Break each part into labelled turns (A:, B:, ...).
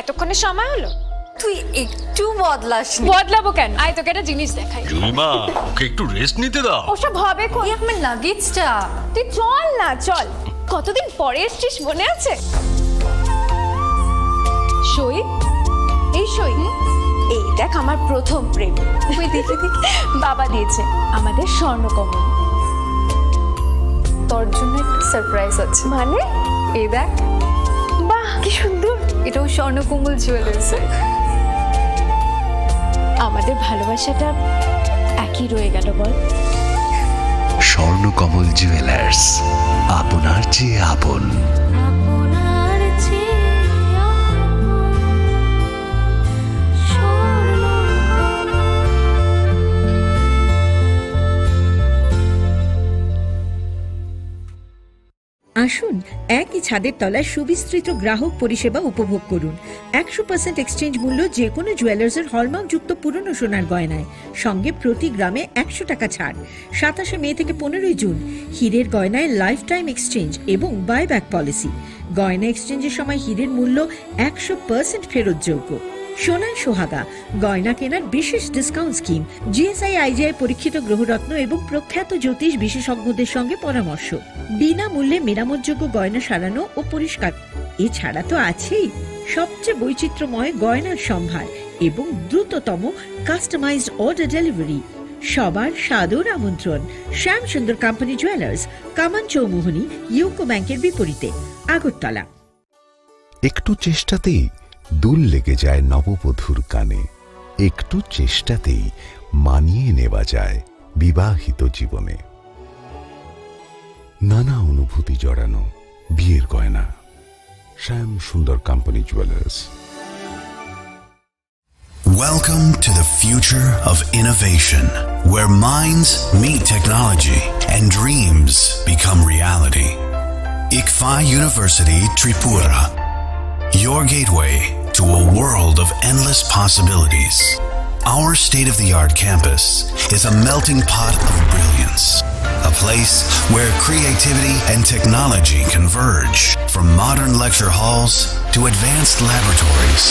A: এতক্ষণে সময় হলো?
B: তুই একটু বদলাস।
A: বদলাবো কেন? আয় তোকে একটা জিনিস দেখাই।
C: জুলিমা, ওকে একটু রেস্ট নিতে দাও।
A: ওসব হবে কোন?
B: এই আমার লাগেজটা।
A: তুই চল না, চল। কতদিন পরে এসছিস, মনে আছে? সই, এই সই, এই দেখ আমার প্রথম প্রেম।
B: তুই দেখে দেখে
A: বাবা দিয়েছে, আমাদের স্বর্ণকমল।
B: তোর জন্য একটা সারপ্রাইজ আছে।
A: মানে?
B: এই দেখ,
A: বাহ কি সুন্দর।
B: এটাও স্বর্ণকমল জুয়েলার্সে।
A: আমাদের ভালোবাসাটা একই রয়ে গেল বল।
D: স্বর্ণকমল জুয়েলার্স, আপনার চেয়ে আপন।
E: আসুন একই ছাদের তলায় সুবিস্তৃত গ্রাহক পরিষেবা উপভোগ করুন। 100% এক্সচেঞ্জ মূল্য যে কোনো জুয়েলার্সের হলমার্কযুক্ত পুরনো সোনার গয়নায়, সঙ্গে প্রতি গ্রামে 100 টাকা ছাড়। 27 মে থেকে 15 জুন হীরের গয়নায় লাইফ টাইম এক্সচেঞ্জ এবং বাইব্যাক পলিসি। গয়না এক্সচেঞ্জের সময় হীরের মূল্য 100% ফেরতযোগ্য। সোনায় সোহাগা গয়না কেনার বিশেষ ডিসকাউন্ট স্কিম, জিএসআই আইজিআই পরীক্ষিত গ্রহরত্ন এবং প্রখ্যাত জ্যোতিষ বিশেষজ্ঞদের সঙ্গে পরামর্শ, বিনামূল্যে মেরামতযোগ্য গয়না সারানো ও পরিষ্কার। এছাড়া তো আছেই সবচেয়ে বৈচিত্র্যময় গয়নার সম্ভার এবং দ্রুততম কাস্টমাইজড অর্ডার ডেলিভারি। সবার সাদর আমন্ত্রণ শ্যামসুন্দর কোম্পানি জুয়েলার্স, কামান চৌমুহনী, ইউকো ব্যাংকের বিপরীতে, আগরতলা।
D: একটু চেষ্টাতেই দুল লেগে যায় নববধূর কানে, একটু চেষ্টাতেই মানিয়ে নেওয়া যায় বিবাহিত জীবনে। নানা অনুভূতি জড়ানো বিয়ের গয়না, শ্যাম সুন্দর company jewellers.
F: Welcome to the future of innovation, where minds meet technology and dreams become reality. ICFA University Tripura, your gateway to a world of endless possibilities. Our state-of-the-art campus is a melting pot of brilliance, a place where creativity and technology converge. From modern lecture halls to advanced laboratories,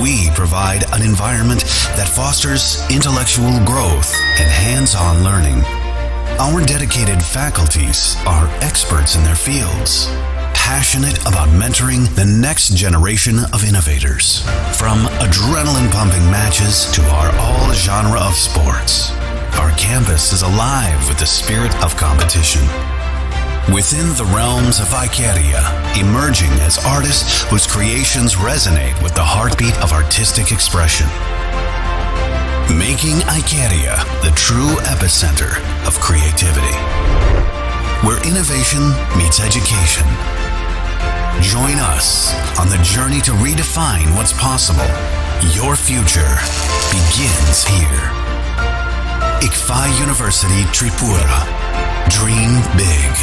F: we provide an environment that fosters intellectual growth and hands-on learning. Our dedicated faculties are experts in their fields, passionate about mentoring the next generation of innovators. From adrenaline-pumping matches to our all-genre of sports, our campus is alive with the spirit of competition. Within the realms of Icaria, emerging as artists whose creations resonate with the heartbeat of artistic expression. Making Icaria the true epicenter of creativity, where innovation meets education. Join us on the journey to redefine what's possible. Your future begins here. ICFA University Tripura. Dream big.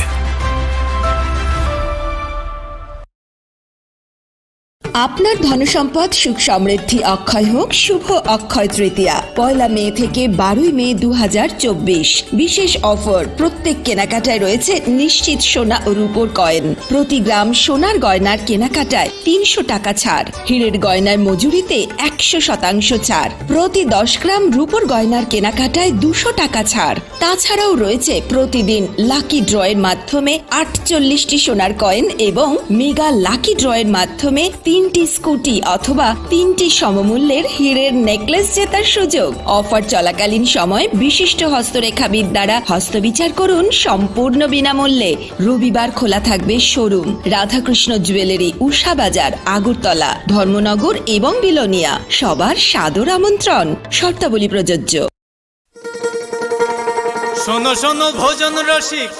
G: আপনার ধনসম্পদ সুখ সমৃদ্ধি অক্ষয় হোক। শুভ অক্ষয় তৃতীয়া 1 মে থেকে 12 মে 2024। বিশেষ offer, প্রত্যেক কেনাকাটায় রয়েছে নিশ্চিত সোনা ও রূপোর কয়েন। প্রতি গ্রাম সোনার গয়নার কেনাকাটায় 300 টাকা ছাড়। হীরের গয়নার মজুরিতে 100% ছাড়। প্রতি 10 গ্রাম রূপোর গয়নার কেনাকাটায় 200 টাকা ছাড়। তাছাড়াও রয়েছে প্রতিদিন লাকি ড্রয়ের মাধ্যমে 48টি সোনার কয়েন এবং মেগা লাকি ড্রয়ের মাধ্যমে 3টি স্কুটি অথবা 3টি সমমূল্যের হীরের নেকলেস জেতার সুযোগ। অফার চলাকালীন সময় বিশিষ্ট হস্তরেখাবিদ দ্বারা হস্তবিচার করুন সম্পূর্ণ বিনামূল্যে। রবিবার খোলা থাকবে শোরুম। রাধাকৃষ্ণ জুয়েলারি, উষা বাজার, আগরতলা, ধর্মনগর এবং বিলোনিয়া। সবার সাদর আমন্ত্রণ। শর্তাবলী প্রযোজ্য।
H: শোনো শোনো ভোজন রসিক,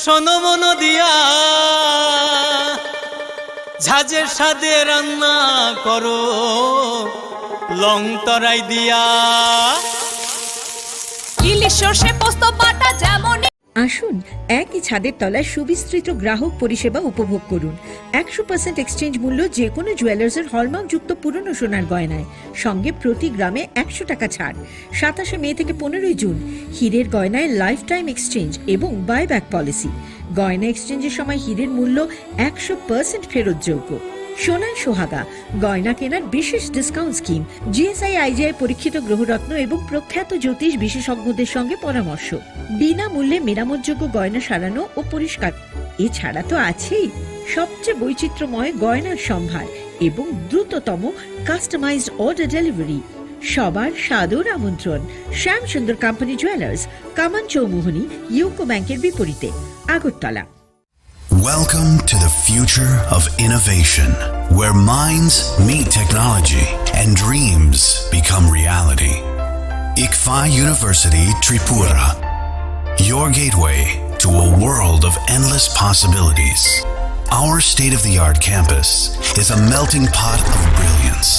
H: শোনো মন দিয়া, ঝাঁঝের সাদে রান্না করো লং তরাই দিয়া।
B: ইলিশ সর্ষে পোস্ত বাটা যেমন।
E: আসুন একই ছাদের তলায় সুবিস্তৃত গ্রাহক পরিষেবা উপভোগ করুন। 100% এক্সচেঞ্জ মূল্য যে কোনো জুয়েলার্সের হলমার্কযুক্ত পুরনো সোনার গয়নায়, সঙ্গে প্রতি গ্রামে 100 টাকা ছাড়। 27 মে থেকে 15 জুন হীরের গয়নায় লাইফ টাইম এক্সচেঞ্জ এবং বাইব্যাক পলিসি। গয়না এক্সচেঞ্জের সময় হীরের মূল্য 100% ফেরতযোগ্য। সোনার সোহাগা গয়না কেনার বিশেষ ডিসকাউন্ট স্কিম, জিএসআই আইজিআই পরীক্ষিত গ্রহরত্ন এবং প্রখ্যাত জ্যোতিষ বিশেষজ্ঞদের সঙ্গে পরামর্শ, বিনামূল্যে মেরামতযোগ্য গয়না সারানো ও পরিষ্কার। এছাড়া তো আছেই সবচেয়ে বৈচিত্র্যময় গয়নার সম্ভার এবং দ্রুততম কাস্টমাইজড অর্ডার ডেলিভারি। সবার সাদর আমন্ত্রণ শ্যাম সুন্দর কোম্পানি জুয়েলার্স, কামান চৌমুহনী, ইউকো ব্যাংকের বিপরীতে, Agartala.
F: Welcome to the future of innovation, where minds meet technology and dreams become reality. ICFA University Tripura, your gateway to a world of endless possibilities. Our state-of-the-art campus is a melting pot of brilliance,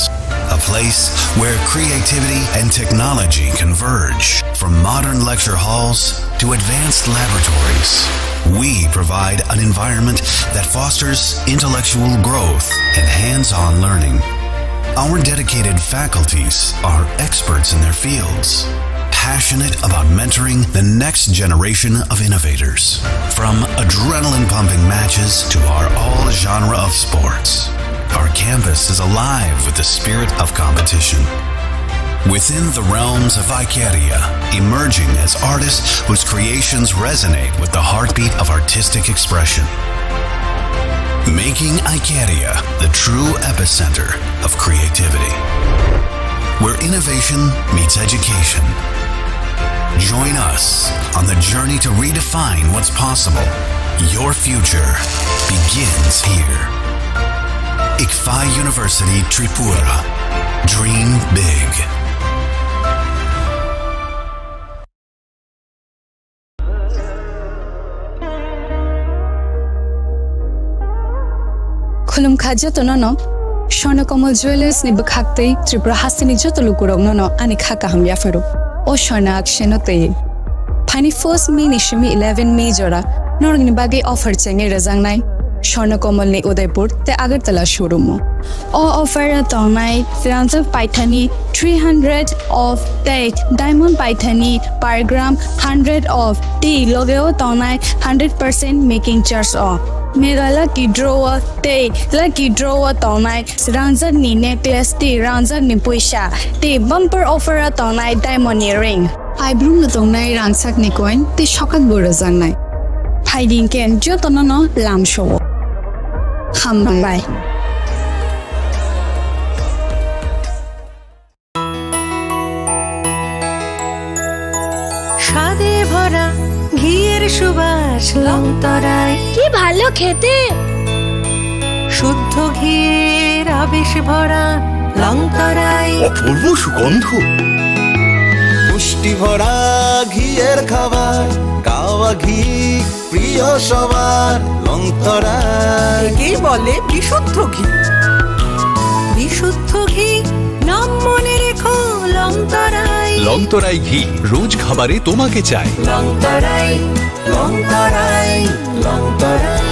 F: a place where creativity and technology converge. From modern lecture halls to advanced laboratories, we provide an environment that fosters intellectual growth and hands-on learning. Our dedicated faculties are experts in their fields, passionate about mentoring the next generation of innovators. From adrenaline-pumping matches to our all-genre of sports, our campus is alive with the spirit of competition. Within the realms of Ikeria, emerging as artists whose creations resonate with the heartbeat of artistic expression. Making Ikeria the true epicenter of creativity, where innovation meets education. Join us on the journey to redefine what's possible. Your future begins here. ICFA University Tripura. Dream big.
B: Khulum khaja to no Swarnakomal Jewelers ni bakhakte Tripura hasini joto lukurok no ani khaka ham yafero o Swarna akshenote Pani first May ni shimi 11 May jora norgni bagi offer chenge razangnai Swarnakomal ni Udaipur te Agartala showroom o offer tonai Firanza Paithani 300 of date diamond Paithani per gram 100 of tea logeo tonai 100% making charge off Mega lucky drawer te lucky drawer tonai Ranza ni necklace te Ranza ni puisha te bumper offer tonai diamond earring Ibrum na tonai rangsak ni coin te shokat borazang nai Hiding ken jo tonono lam show Hambai
I: স্বাদে ভরা ঘিয়ের সুবাস লংতরায়
A: কি ভালো খেতে।
I: শুদ্ধ ঘিয়ের আবেশ ভরা লংতরায়
C: অপূর্ব সুগন্ধ।
J: পুষ্টি ভরা ঘিয়ের খাবার গাওয়া ঘি প্রিয় সবার লংতরায়।
I: কি বলে বিশুদ্ধ ঘি বিশুদ্ধ ঘি নাম মনে রেখো লংতরায়
K: লংতরাই ঘি রোজ খাবারে তোমাকে চাই
I: লংতরায় লংতরায় লংতরায়।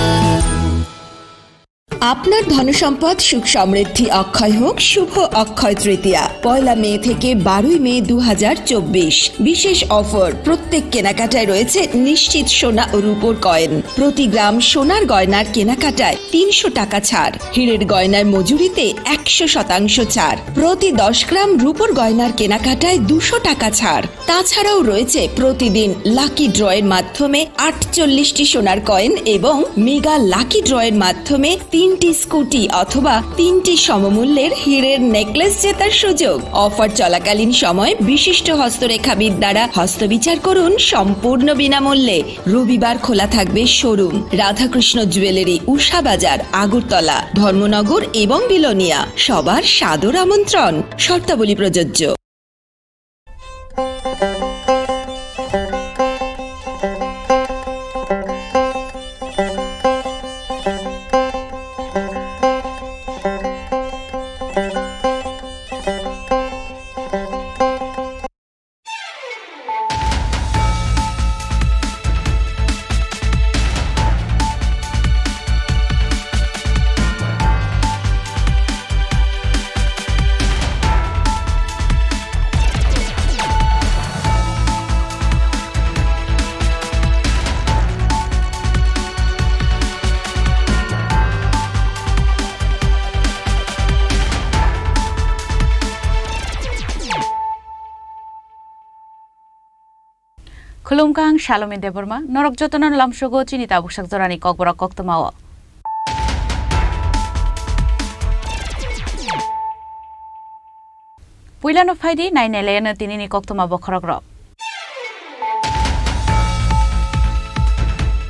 G: আপনার ধনসম্পদ সুখ সমৃদ্ধি অক্ষয় হোক শুভ অক্ষয় তৃতীয়া 1 মে থেকে 12 মে 2024। বিশেষ অফার, প্রত্যেক কেনাকাটায় রয়েছে নিশ্চিত সোনা ও রূপোর কয়েন। প্রতি গ্রাম সোনার গয়নার কেনাকাটায় 300 টাকা ছাড়, হীরের গয়নার মজুরিতে 100% ছাড়, প্রতি 10 গ্রাম রূপোর গয়নার কেনাকাটায় 200 টাকা ছাড়। তাছাড়াও রয়েছে প্রতিদিন লাকি ড্রয়ের মাধ্যমে 48টি সোনার কয়েন এবং মেগা লাকি ড্রয়ের মাধ্যমে 3টি স্কুটি অথবা 3টি সমমূল্যের হীরের নেকলেস জেতার সুযোগ। অফার চলাকালীন সময় বিশিষ্ট হস্তরেখাবিদ দ্বারা হস্তবিচার করুন সম্পূর্ণ বিনামূল্যে। রবিবার খোলা থাকবে শোরুম রাধাকৃষ্ণ জুয়েলারি, উষা বাজার, আগরতলা, ধর্মনগর এবং বিলোনিয়া। সবার সাদর আমন্ত্রণ, শর্তাবলী প্রযোজ্য।
L: Khulumkang Shalome Deborma, Norok Jotonon Lamshogo, Chinita Bushak Zorani Kokbora Koktomawa. Puilano Faidi, 9 Elena Tinini Koktoma Bokorogro.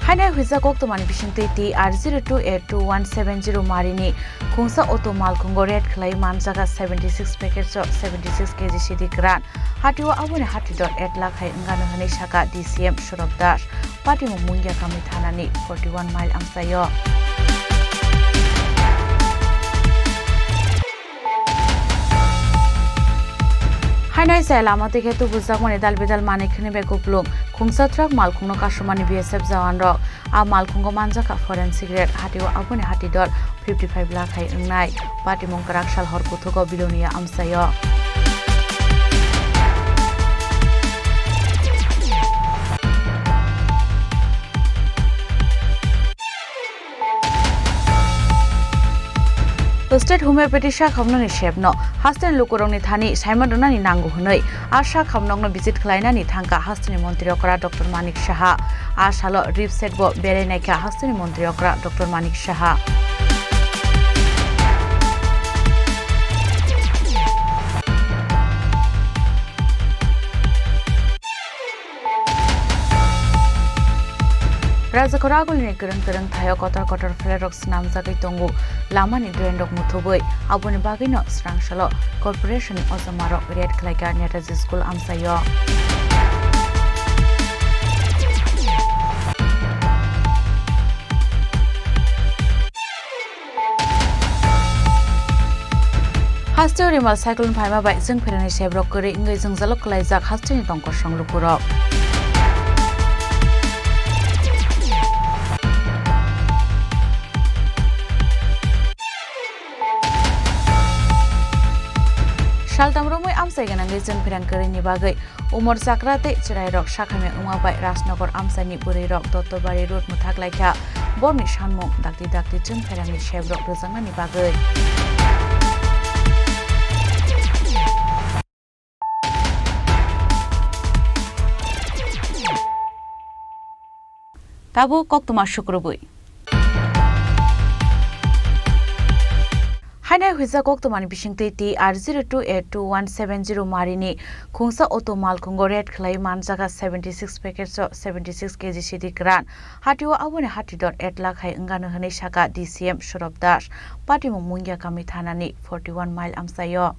L: Hainai Huiza Koktomani Bishinte TR02821170 Marini, Kunsa Auto Malkungo Red Clay Manzaga 76 packets of 76 kg City Gran, Hatiwa Abune Hati.8 lakh Ngano Hanishaka DCM Shurab Dash, Pati Mungia Kamithanani 41 mile Amsayo. Hainai Salama Tiketu Buzakmani Dalbidal Manikini Bekuplum, Kungsatrak Malkuno Kashumani BSF Zawanro, A Malkungo Manzaka Forensic Red, Hatiwa Abune Hati.55 lakh Ngai, Pati Munkarak Shal Horkutugo Bilonia Amsayo. State Homeopathy Khamnoni Shebno, Hastan Lukuroni Thani, Simonani Nangu Hunoi, Asha Khamnogno visit Klainani Tanka, Hastani Montriokra, Dr. Manik Shaha, Ashalo Rip Setbo, Bereneka, Hastani Montriokra, Dr. Manik Shaha. Raja Koragul ni kereng thayo kotor flerok senam zagai tongu lama ni drendok muthuboi abuni bagino srangshalo corporation ozamaro red klaiga netaji school amsayo. Hasto rimal cyclone phaima bai jeng pherani sebrok kore ingai jengjalok klaijak hastini tongko sanglupurok. Shaltamromoi Amsai Ganangai Jeng Pirankari Nibagai, Umor Sakrate, Chirai Rock, Shakame Umabai, Rasnogor Amsani Buri Rock, Totobari Road Muthaklaika, Borni Shanmo, Dakti Jeng Pirani Shebrok Rozanga Nibagai. Tabu Koktuma Shukrubui. Hainai Huiza Koktomani Bishingte TR02821170 Marini, Kungsa Auto Malkungo Red Clay Manzaga 76 packets of 76 kg City Gran, Hatiwa Abune Hati.8 lakh Ngano Hanishaka DCM Shurab Dash, Pati Mungia Kamithanani 41 mile Amsayo.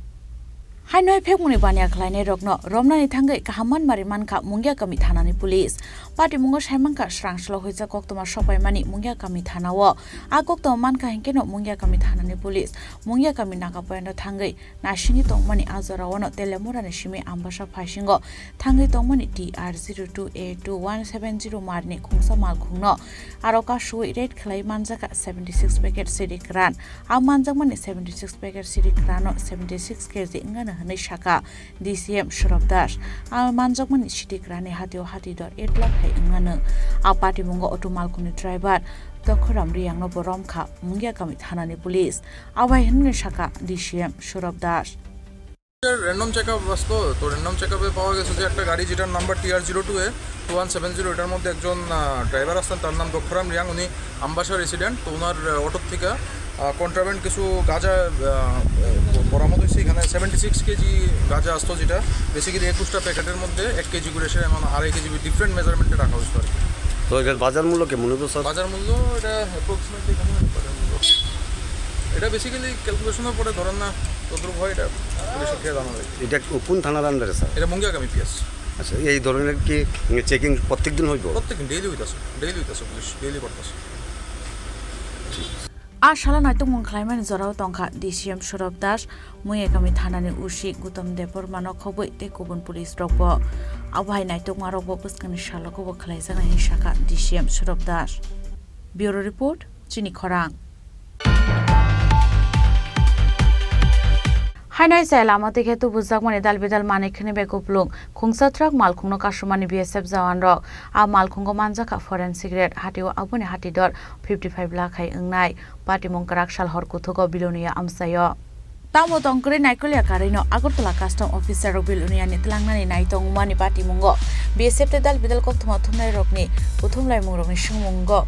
L: Hainoi Pekmuni Banya Kleine Rogno, Romnani Tangai Kahaman Marimanka Mungia Kamithanani Police, Pati Mungo Shaimanka Shrangshlo Huiza Koktoma Shopai Mani Mungia Kamithanawo, Akokto Manka Hinkeno Mungia Kamithanani Police, Mungia Kaminaka Poendo Tangai, Nashini Tongmani Azorawano Telemurani Shimi Ambasha Pashingo, Tangai Tongmani TR02821170 Marni Kungsa Malkungno, Aroka Shui Red Clay Manzaka 76 packet City Gran, Amanzamani 76 packet City Grano 76 kg Ngana Hanishaka DCM Shurab Dash, Almanzakmani City Grani Hati.8 lakh Ngana, Apati Mungo Otumalkuni driver, Dokhoram Riangno Boromka, Mungia Kamithanani Police, Awai Hanishaka DCM Shurab Dash.
M: Random checkup আসতো তো random চেকআপে পাওয়া গেছে যে একটা গাড়ি যেটার number TR02A2170 এটার মধ্যে একজন ড্রাইভার আসতেন তার নাম দক্ষরাম রিয়াং উনি আমবাসা রেসিডেন্ট তো ওনার অটো থেকে কন্ট্রাব্যান্ড কিছু গাঁজা বরামদ হয়েছে এখানে 76 কেজি গাঁজা আসতো যেটা বেসিক্যালি 21টা প্যাকেটের মধ্যে 1 কেজি করে এসে এমন 2.5 কেজি ডিফারেন্ট মেজারমেন্টে রাখা হয়েছিল আর কি।
N: তো এটার বাজার মূল্য কেমন হতো স্যার?
M: বাজার মূল্য এটা অ্যাপ্রক্সিমেটলি এখানে এটা বেসিক্যালি ক্যালকুলেশনের পরে ধরেন না কতটুকু হয় এটা পুলিশের থেকে জানা যায়।
N: এটা কোন থানার আন্ডারে স্যার?
M: এটা মুঙ্গিয়াকামি পিএস।
N: আচ্ছা এই ধরনের কি চেকিং প্রত্যেকদিন হইব?
M: প্রত্যেকদিন ডেইলি হইতাছে পুলিশ ডেইলি করতেছে।
L: Ashala Naitung Mongklaiman Zorao Tongka DCM Shurab Dash, Muyakami Thanani Ushi, Gutam Depor Manokoboi, Tekubun Police Robo, Awai Naitung Marobo Puskani Shaloko Klaizana Hishaka DCM Shurab Dash. Bureau Report, Chini Korang. Hainai Salama Tiketu Buzakmani Dalbidal Manikini Bekuplung, Kungsatrak Malkuno Kashumani BSF Zawanro, A Malkungo Manzaka Forensic Red, Hatiwa Abune Hati.55 lakh Ngai, Pati Munkarak Shal Horkutugo Bilonia Amsayo. Tamo tongkre naikolia karino Agartala custom officer Bilunia Nitlangani Naitong Mani Pati Mungo BSF dal bidal kothma thumnai rokni puthumlai murokni sungmungo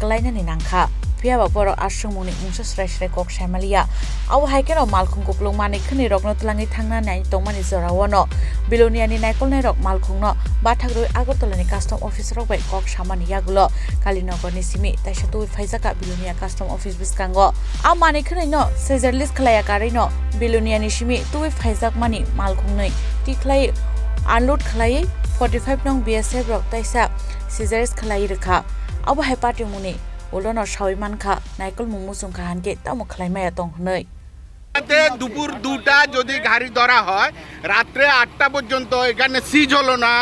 L: Kalainani Nangkha Piaba Poro Ashumuni Musasresh Rekok Shamalia Aw Haikero Malkung Kuplung Mani Khni Rokno Tlangi Thangna Nai Tongmani Zorawono Bilunia ni Naikol Nai Rok Malkungno Bathagru Agartala ni custom officer rok bai kok samani yagulo Kalinogo ni simi taishatu Faizaka Bilunia custom office biskango Aw Mani Khni no Caesar list khlaya karino Bilunia ni simi tuwi Faizak mani Malkungnoi Tiklai unload khlai 45 nong BSF rok taisa Caesars khlai rekha Aw hai party muni Olono Shawiman Kha Naikol Mumusung Khanke Tamo Khlai Maya Tong Hnoi
O: দুপুর 2টা যদি গাড়ি ধরা হয় রাত্রে 8টা পর্যন্ত এখানে সিজ হলো না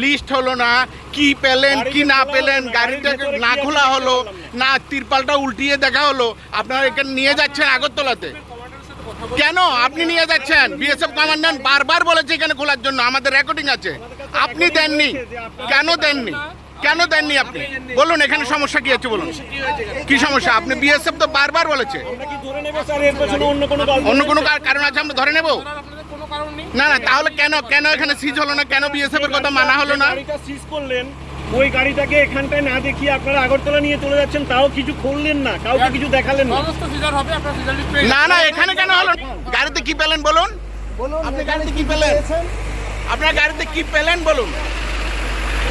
O: লিস্ট হলো না কি পেলেন কি না পেলেন গাড়িটা না খোলা হলো না তিরপালটা উল্টিয়ে দেখা হলো আপনারা এখানে নিয়ে যাচ্ছেন আগরতলাতে কেন আপনি নিয়ে যাচ্ছেন বিএসএফ কমান্ডান্ট বারবার বলেছে এখানে খোলার জন্য আমাদের রেকর্ডিং আছে আপনি দেননি কেন দেননি কেন দেননি আপনি বলুন এখানে সমস্যা কি আছে বলুন কি সমস্যা আপনি বিএসএফ তো বারবার বলেছে অন্য কোনো কারণ আছে আমরা ধরে নেব না না তাহলে কেন কেন এখানে সিজ হলো না কেন বিএসএফ এর কথা মানা হলো না
P: সিজ করলেন ওই গাড়িটাকে এখানটায় না দেখিয়ে আপনারা আগরতলা নিয়ে চলে যাচ্ছেন তাও কিছু করলেন না কাউকে কিছু দেখালেন না
O: না না এখানে কেন হলো গাড়িতে কি পেলেন বলুন আপনি গাড়িতে কি পেলেন আপনার গাড়িতে কি পেলেন বলুন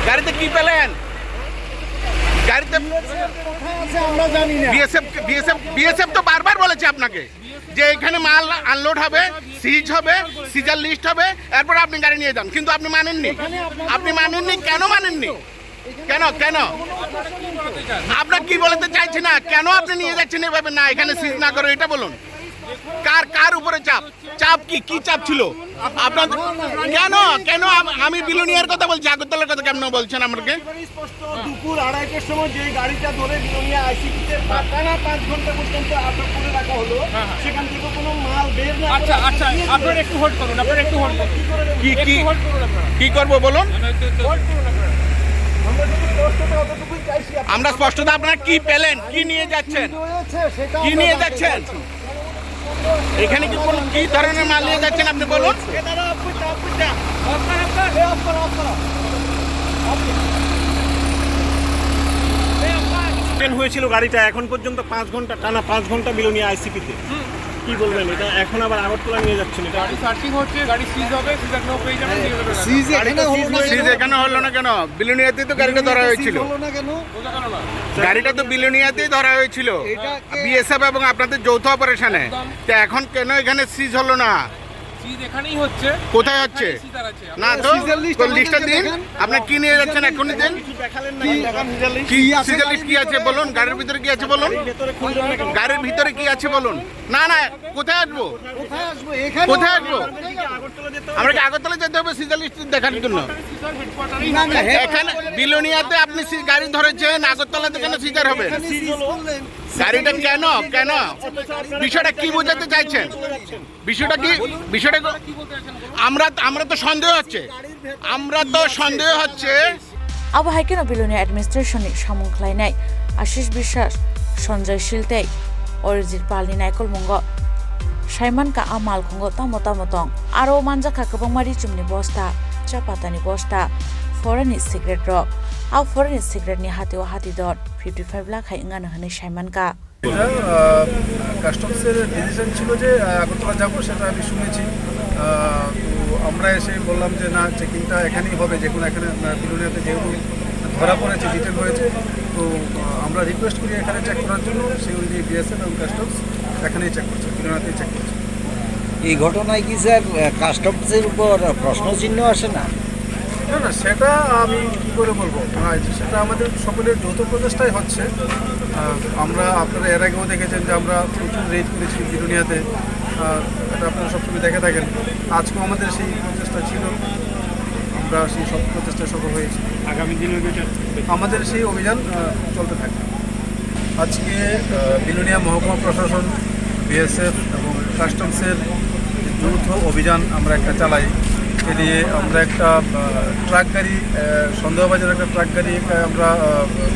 O: গাড়িতে কি পেলেন গাড়িতে
P: আমরা জানি না
O: বিএসএফ তো বারবার বলেছে আপনাকে যে এখানে মাল আনলোড হবে সিজ হবে সিজার লিস্ট হবে এরপর আপনি গাড়ি নিয়ে যান কিন্তু আপনি মানেননি কেন মানেননি কেন কেন আপনার কি বলতে চাইছি না কেন আপনি নিয়ে যাচ্ছেন এভাবে না এখানে সিজ না করে এটা বলুন কার উপরে চাপ কি চাপ ছিল আপনার কেন আমি বিলোনিয়ার কথা বলছি আগরতলার কথা কেন বলছেন আমাকে
P: দুপুর 2:30টার সময় যে গাড়িটা ধরে বিলোনিয়া আইসিপিতে টানা 5 ঘন্টা পর্যন্ত আটক করে রাখা হলো সেখান থেকে কোনো মাল বের না আচ্ছা আপনারা একটু হোল্ড করুন
O: কি করব বলুন আমরা স্পষ্টতা আপনারা কি পেলেন কি নিয়ে যাচ্ছেন এখানে কি ধরনের মাল নিয়ে যাচ্ছেন আপনি বলুন
P: হয়েছিল গাড়িটা এখন পর্যন্ত 5 ঘন্টা টানা 5 ঘন্টা বিলোনিয়া আইসিপিতে কি বলবেন এটা এখন আবার আগরতলা নিয়ে যাচ্ছেন এটা গাড়ি সার্চিং হচ্ছে গাড়ি সিজ হবে সিজ নাও পেয়ে যাবেন সিজ
O: এখানে হলো না কেন বিলোনিয়াতেই তো গাড়িটা ধরা হয়েছিল গাড়িটা তো বিলোনিয়াতেই ধরা হয়েছিল বিএসএফ এবং আপনাদের যৌথ অপারেশনে তো এখন কেন এখানে সিজ হলো না
P: সিজ এখানেই হচ্ছে
O: কোথায় হচ্ছে না তো লিস্টটা দিন আপনি কি নিয়ে যাচ্ছেন এখনই দিন কি সিজার লিস্ট কি আছে বলুন গাড়ির ভিতরে কি আছে বলুন গাড়ির ভিতরে কি আছে বলুন না কোথায় আসবো আমরা কি আগরতলা যেতে হবে সিজার লিস্ট দেখার জন্য এখানে বিলোনিয়াতে আপনি গাড়ি ধরেছেন আগরতলাতে কেন সিজার হবে গাড়িটা কেন বিষয়টা কি বোঝাতে চাইছেন বিষয়টা আমরা তো সন্দেহ হচ্ছে
L: Aw Haikero Bilunia administration Samung Khlainai Ashish Bishas Sanjay Shiltei Orijit Palni Naikol Mungo Shaiman Ka Amal Kungo Tamotong Aro Manjaka Kabamari Chumni Bosta Chapatani Bosta Foreign Secret Rock Aw Foreign Secret Ni Hati Dot 55 lakh Haingan Hani Shaiman Ka
P: কাস্টমসের decision ছিল যে আগরতলা যাবো সেটা আমি শুনেছি তো আমরা এসে বললাম যে না চেকিংটা এখানেই হবে যে কোনো এখানে বিলোনিয়াতে যেহেতু ধরা পড়েছে ডিটেন হয়েছে তো আমরা রিকোয়েস্ট করি এখানে চেক করার জন্য সেই অনুযায়ী বিএসএফ এবং কাস্টমস এখানেই চেক করছে বিলোনিয়াতেই চেক করছে
Q: এই ঘটনায় কি স্যার কাস্টমসের উপর প্রশ্নচিহ্ন আসে না
P: না সেটা আমি কী করে বলবো সেটা আমাদের সকলের যৌথ প্রচেষ্টাই হচ্ছে আমরা আপনারা এর আগেও দেখেছেন যে আমরা প্রচুর রেড করেছি বিলোনিয়াতে এটা আপনারা সবসময় দেখে থাকেন আজকেও আমাদের সেই প্রচেষ্টা ছিল আমরা সেই সব প্রচেষ্টায় সফল হয়েছি আগামী দিনে আমাদের সেই অভিযান চলতে থাকবে আজকে বিলোনিয়া মহকুমা প্রশাসন বিএসএফ এবং কাস্টমসের যৌথ অভিযান আমরা একটা চালাই এ দিয়ে আমরা একটা ট্রাক গাড়ি সন্দেহবাজার একটা ট্রাক গাড়ি আমরা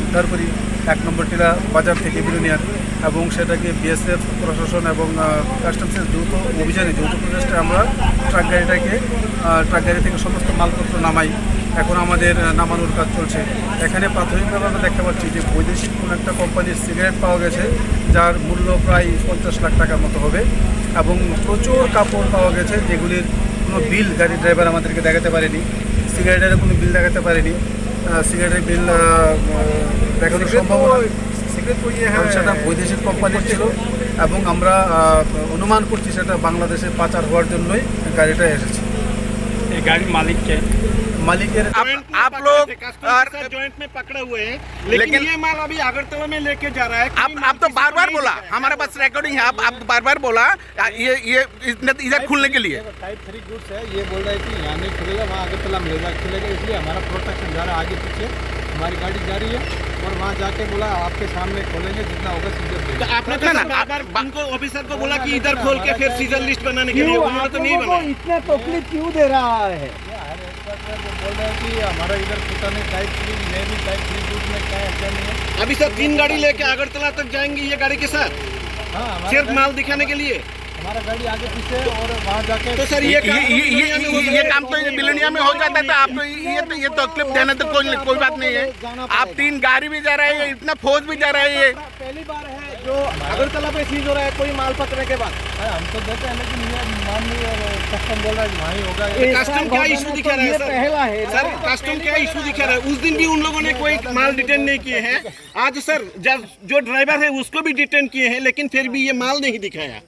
P: উদ্ধার করি 1 নম্বর টিলা বাজার থেকে বিলোনিয়ার এবং সেটাকে বিএসএফ প্রশাসন এবং কাস্টমসের যৌথ অভিযানে যৌথ প্রচেষ্টায় আমরা ট্রাক গাড়ি থেকে সমস্ত মালপত্র নামাই। এখন আমাদের নামানোর কাজ চলছে। এখানে প্রাথমিকভাবে আমরা দেখতে পাচ্ছি যে বৈদেশিক কোনো একটা কোম্পানির সিগারেট পাওয়া গেছে, যার মূল্য প্রায় 50 লাখ টাকার মতো হবে, এবং প্রচুর কাপড় পাওয়া গেছে যেগুলির কোনো বিল গাড়ির ড্রাইভার আমাদেরকে দেখাতে পারেনি, সিগারেটের কোনো বিল দেখাতে পারেনি। সিগারেটের বিল দেখানোর সম্ভাবনা, সেটা বৈদেশিক কোম্পানির ছিল এবং আমরা অনুমান করছি সেটা বাংলাদেশে পাচার হওয়ার জন্যই গাড়িটা এসেছে।
R: এই গাড়ির মালিককে
P: मालिक
O: आप लोग
R: जॉइंट में पकड़े हुए हैं, लेकिन ये माल अभी अगरतला में लेके जा रहा है।
O: आप तो बार बार बोला, हमारे पास रिकॉर्डिंग है, आप बार बार बोला ये इधर खुलने के लिए
P: टाइप 3 गुड्स है, ये बोल रहे थे यहाँ नहीं खुलेगा, वहाँ अगरतला में खुलेगा, इसलिए हमारा प्रोटेक्शन जा रहा है। आगे पीछे हमारी गाड़ी जा रही है और वहाँ जाके बोला आपके सामने खोलेंगे, जितना होगा सीजर देंगे।
R: तो आपने उनको ऑफिसर को बोला कि इधर खोल के फिर सीजर लिस्ट बनाने के लिए, उन्होंने तो नहीं बनाया।
Q: इतना तकलीफ क्यों दे रहा है?
P: बोल रहे हैं कि हमारा इधर पता नहीं टाइप 3 में भी टाइप 3 गुड्स में क्या है क्या नहीं है।
R: अभी सर 3 गाड़ी लेके अगरतला तक जाएंगे ये गाड़ी के साथ, सिर्फ माल दिखाने के लिए।
P: हमारा गाड़ी आगे पीछे और वहाँ जाके
R: तो सर ये
O: काम तो बिलोनिया में हो जाता था। आप तो ये तकलीफ देने तो कोई बात नहीं है। आप 3 गाड़ी भी जा रहे हैं, इतना फौज भी जा रहे हैं।
R: पहली बार है जो अगरतला पे सीज हो रहा है कोई माल पकड़ने के बाद।
P: हम तो देते हैं लेकिन ये मान ली और कस्टम बोल रहा है वहीं होगा।
R: कस्टम क्या इशू दिखा रहा है सर?
Q: पहला है
R: सर कस्टम क्या इशू दिखा रहा है? उस दिन भी उन लोगों ने कोई माल डिटेन नहीं किए हैं। आज सर जो ड्राइवर है उसको भी डिटेन किए हैं, लेकिन फिर भी ये माल नहीं दिखाया।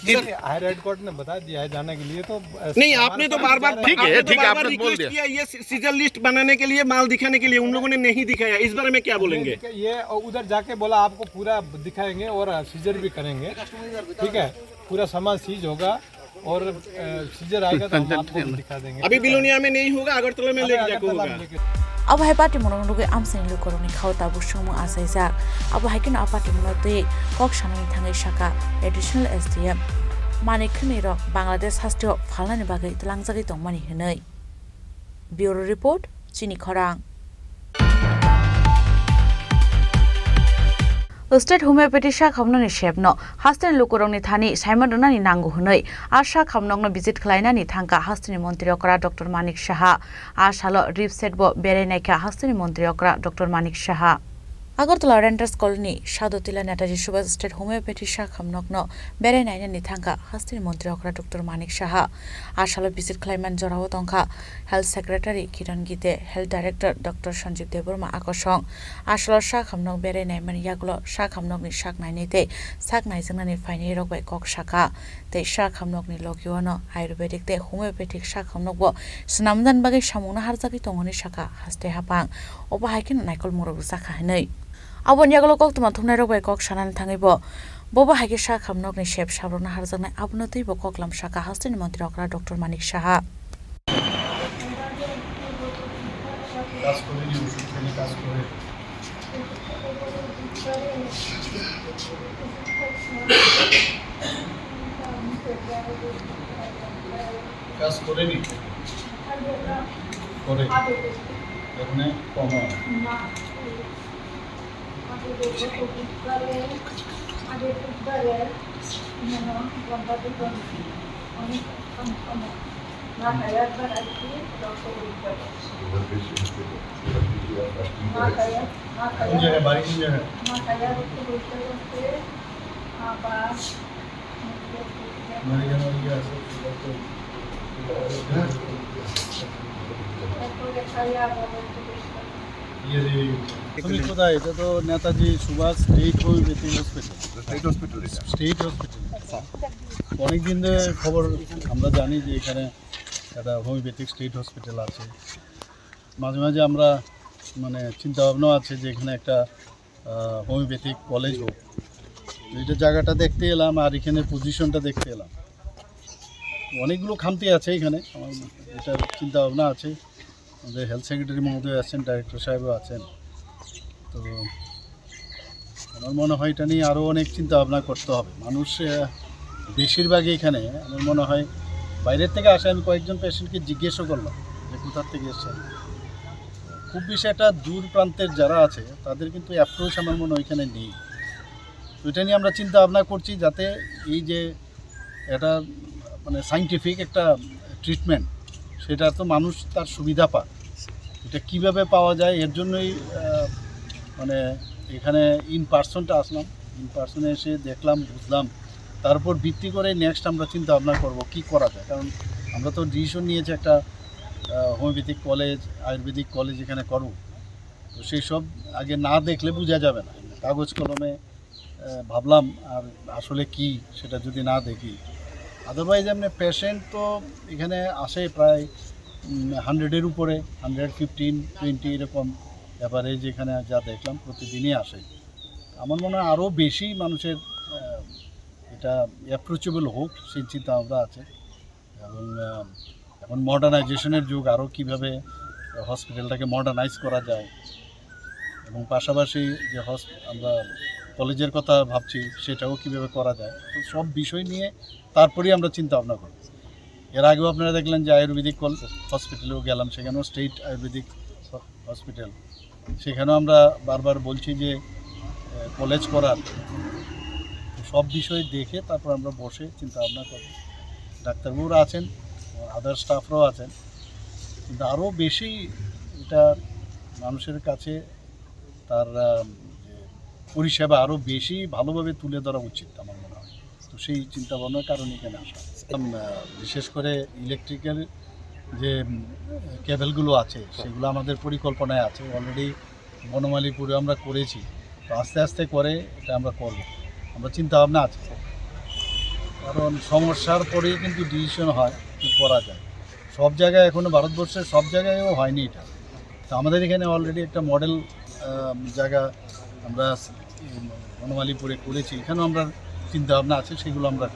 P: हायर हेडकोर्ट ने बता दिया है जाने के लिए, तो
R: नहीं आपने तो बार बार
O: ठीक है आपने बोल दिया।
R: किया ये सीजर लिस्ट बनाने के लिए, माल दिखाने के लिए, उन लोगों ने नहीं दिखाया। इस बारे में क्या बोलेंगे?
P: ये उधर जाके बोला आपको पूरा दिखाएंगे और सीजर भी करेंगे, ठीक है। पूरा सामान सीज होगा और सीजर आएगा तो हम आपको दिखा देंगे।
R: अभी बिलोनिया में नहीं होगा, अगरतला में लेके जाके होगा।
L: अब है पार्टी मनोनुगे आमसेन लुकरनि खावता बुसुमु आसाइजा अब है किन पार्टी मनोते कक साननि थाङै शाखा एडिशनल एसडीएम मानिकनि रक बांग्लादेश हास्टियो फालनानि बागै तलांजागै दंमानि हनै ब्यूरो रिपोर्ट चिनि खरां स्टेट होमियोपैथी शाख खामनानि शेपनो हास्टेल लुकुरंनि थानि साइमोननानि नांगौ हनै आशा खामनंनो विजिट खालायनानि थांका हास्टेलनि मन्त्री अकरा डॉक्टर मानिक साहा आशालो रिपसेटबो बेरायनायखा हास्टेलनि मन्त्री अकरा doctor Manik Saha Agartala Renters Colony, Shadotila Netaji Subhas State Homeopathy Shah Khamnokno, Bere Naina Nithanka, Hastini Montri Okra Dr. Manik Shaha, Ashala Visit Climate Jorawotonka, Health Secretary Kiran Gite, Health Director Dr. Sanjeev Deburma Akoshong, Ashala Shah Khamnok Bere Naiman Yaglo, Shah Khamnokni Shak Nainite, Sak Naizanani Fine Rock by Kok Shaka, the Shah Khamnokni Lokiono, Ayurvedic, the Homeopathic Shah Khamnokbo, Snamdan Bagi Shamuna Harzaki Tongoni Shaka, Haste Hapang, Oba Hiking Nikol Murusaka Hanoi. Abon Yaglo Kok to Matumero by Kok Shanan Tangibo, Boba Hagisha Kamnogni Shep Shabrona Harzana Abnoti Bokoklam Shaka Hastin Montrokra Dr. Manik Shaha.
P: তুমি কোথায়? এটা তো Netaji Subhash state homeopathy hospital. State hospital অনেকদিন ধরে খবর আমরা জানি যে এখানে একটা হোমিওপ্যাথিক স্টেট হসপিটাল আছে। মাঝে মাঝে আমরা মানে চিন্তাভাবনা আছে যে এখানে একটা হোমিওপ্যাথিক কলেজ হোক। এটা জায়গাটা দেখতে এলাম আর এখানে পজিশনটা দেখতে এলাম। অনেকগুলো খামতি আছে এখানে, আমার এটার চিন্তাভাবনা আছে। আমাদের হেলথ সেক্রেটারি মহোদয় আছেন, ডাইরেক্টর সাহেবও আছেন। তো আমার মনে হয় এটা নিয়ে আরও অনেক চিন্তা ভাবনা করতে হবে। মানুষ বেশিরভাগই এখানে আমার মনে হয় বাইরের থেকে আসে। আমি কয়েকজন পেশেন্টকে জিজ্ঞেসও করলাম যে কোথার থেকে এসেছেন। খুব বেশি একটা দূর প্রান্তের যারা আছে তাদের কিন্তু অ্যাপ্রোচ আমার মনে হয় এখানে নেই। তো এটা নিয়ে আমরা চিন্তা ভাবনা করছি যাতে এই যে এটা মানে সাইন্টিফিক একটা ট্রিটমেন্ট সেটা তো মানুষ তার সুবিধা পায়, এটা কিভাবে পাওয়া যায় এর জন্যই মানে এখানে ইন পার্সনটা আসলাম, ইন পার্সনে এসে দেখলাম, বুঝলাম, তারপর ভিত্তি করে নেক্সট আমরা চিন্তা ভাবনা করবো কী করা যায়। কারণ আমরা তো ডিসিশন নিয়েছি একটা হোমিওপ্যাথিক কলেজ, আয়ুর্বেদিক কলেজ এখানে করব, তো সেই সব আগে না দেখলে বোঝা যাবে না। কাগজ কলমে ভাবলাম, আর আসলে কি সেটা যদি না দেখি, আদারওয়াইজ এমনি পেশেন্ট তো এখানে আসে প্রায় 100-এর উপরে, 115-20 এরকম অ্যাভারেজ এখানে যা দেখলাম প্রতিদিনই আসে। আমার মনে হয় আরও বেশি মানুষের এটা অ্যাপ্রোচেবল হোক সেই চিন্তা ভাবনা আছে। এবং এখন মডার্নাইজেশনের যুগ, আরও কীভাবে হসপিটালটাকে মডার্নাইজ করা যায়, এবং পাশাপাশি যে আমরা কলেজের কথা ভাবছি সেটাও কীভাবে করা যায়, তো সব বিষয় নিয়ে তারপরেই আমরা চিন্তা ভাবনা করি। এর আগেও আপনারা দেখলেন যে আয়ুর্বেদিক হসপিটালেও গেলাম, সেখানেও স্টেট আয়ুর্বেদিক হসপিটাল, সেখানেও আমরা বারবার বলছি যে কলেজ করার, সব বিষয় দেখে তারপর আমরা বসে চিন্তা ভাবনা করি। ডাক্তারবাবুরা আছেন, আদার স্টাফরাও আছেন, কিন্তু আরও বেশি এটা মানুষের কাছে তার পরিষেবা আরও বেশি ভালোভাবে তুলে ধরা উচিত আমার মনে হয়। তো সেই চিন্তা ভাবনার কারণে এখানে আসা। বিশেষ করে ইলেকট্রিক্যাল যে কেবলগুলো আছে সেগুলো আমাদের পরিকল্পনায় আছে, অলরেডি বনমালীপুরে আমরা করেছি, তো আস্তে আস্তে করে এটা আমরা করব, আমরা চিন্তা ভাবনা আছে। কারণ সমস্যার পরেই কিন্তু ডিসিশন হয় কী করা যায়। সব জায়গায় এখনও ভারতবর্ষের সব জায়গায়ও হয়নি এটা, তো আমাদের এখানে অলরেডি একটা মডেল জায়গা আমরা বনমালীপুরে করেছি, এখানেও আমরা চিন্তা ভাবনা আছে, সেগুলো আমরা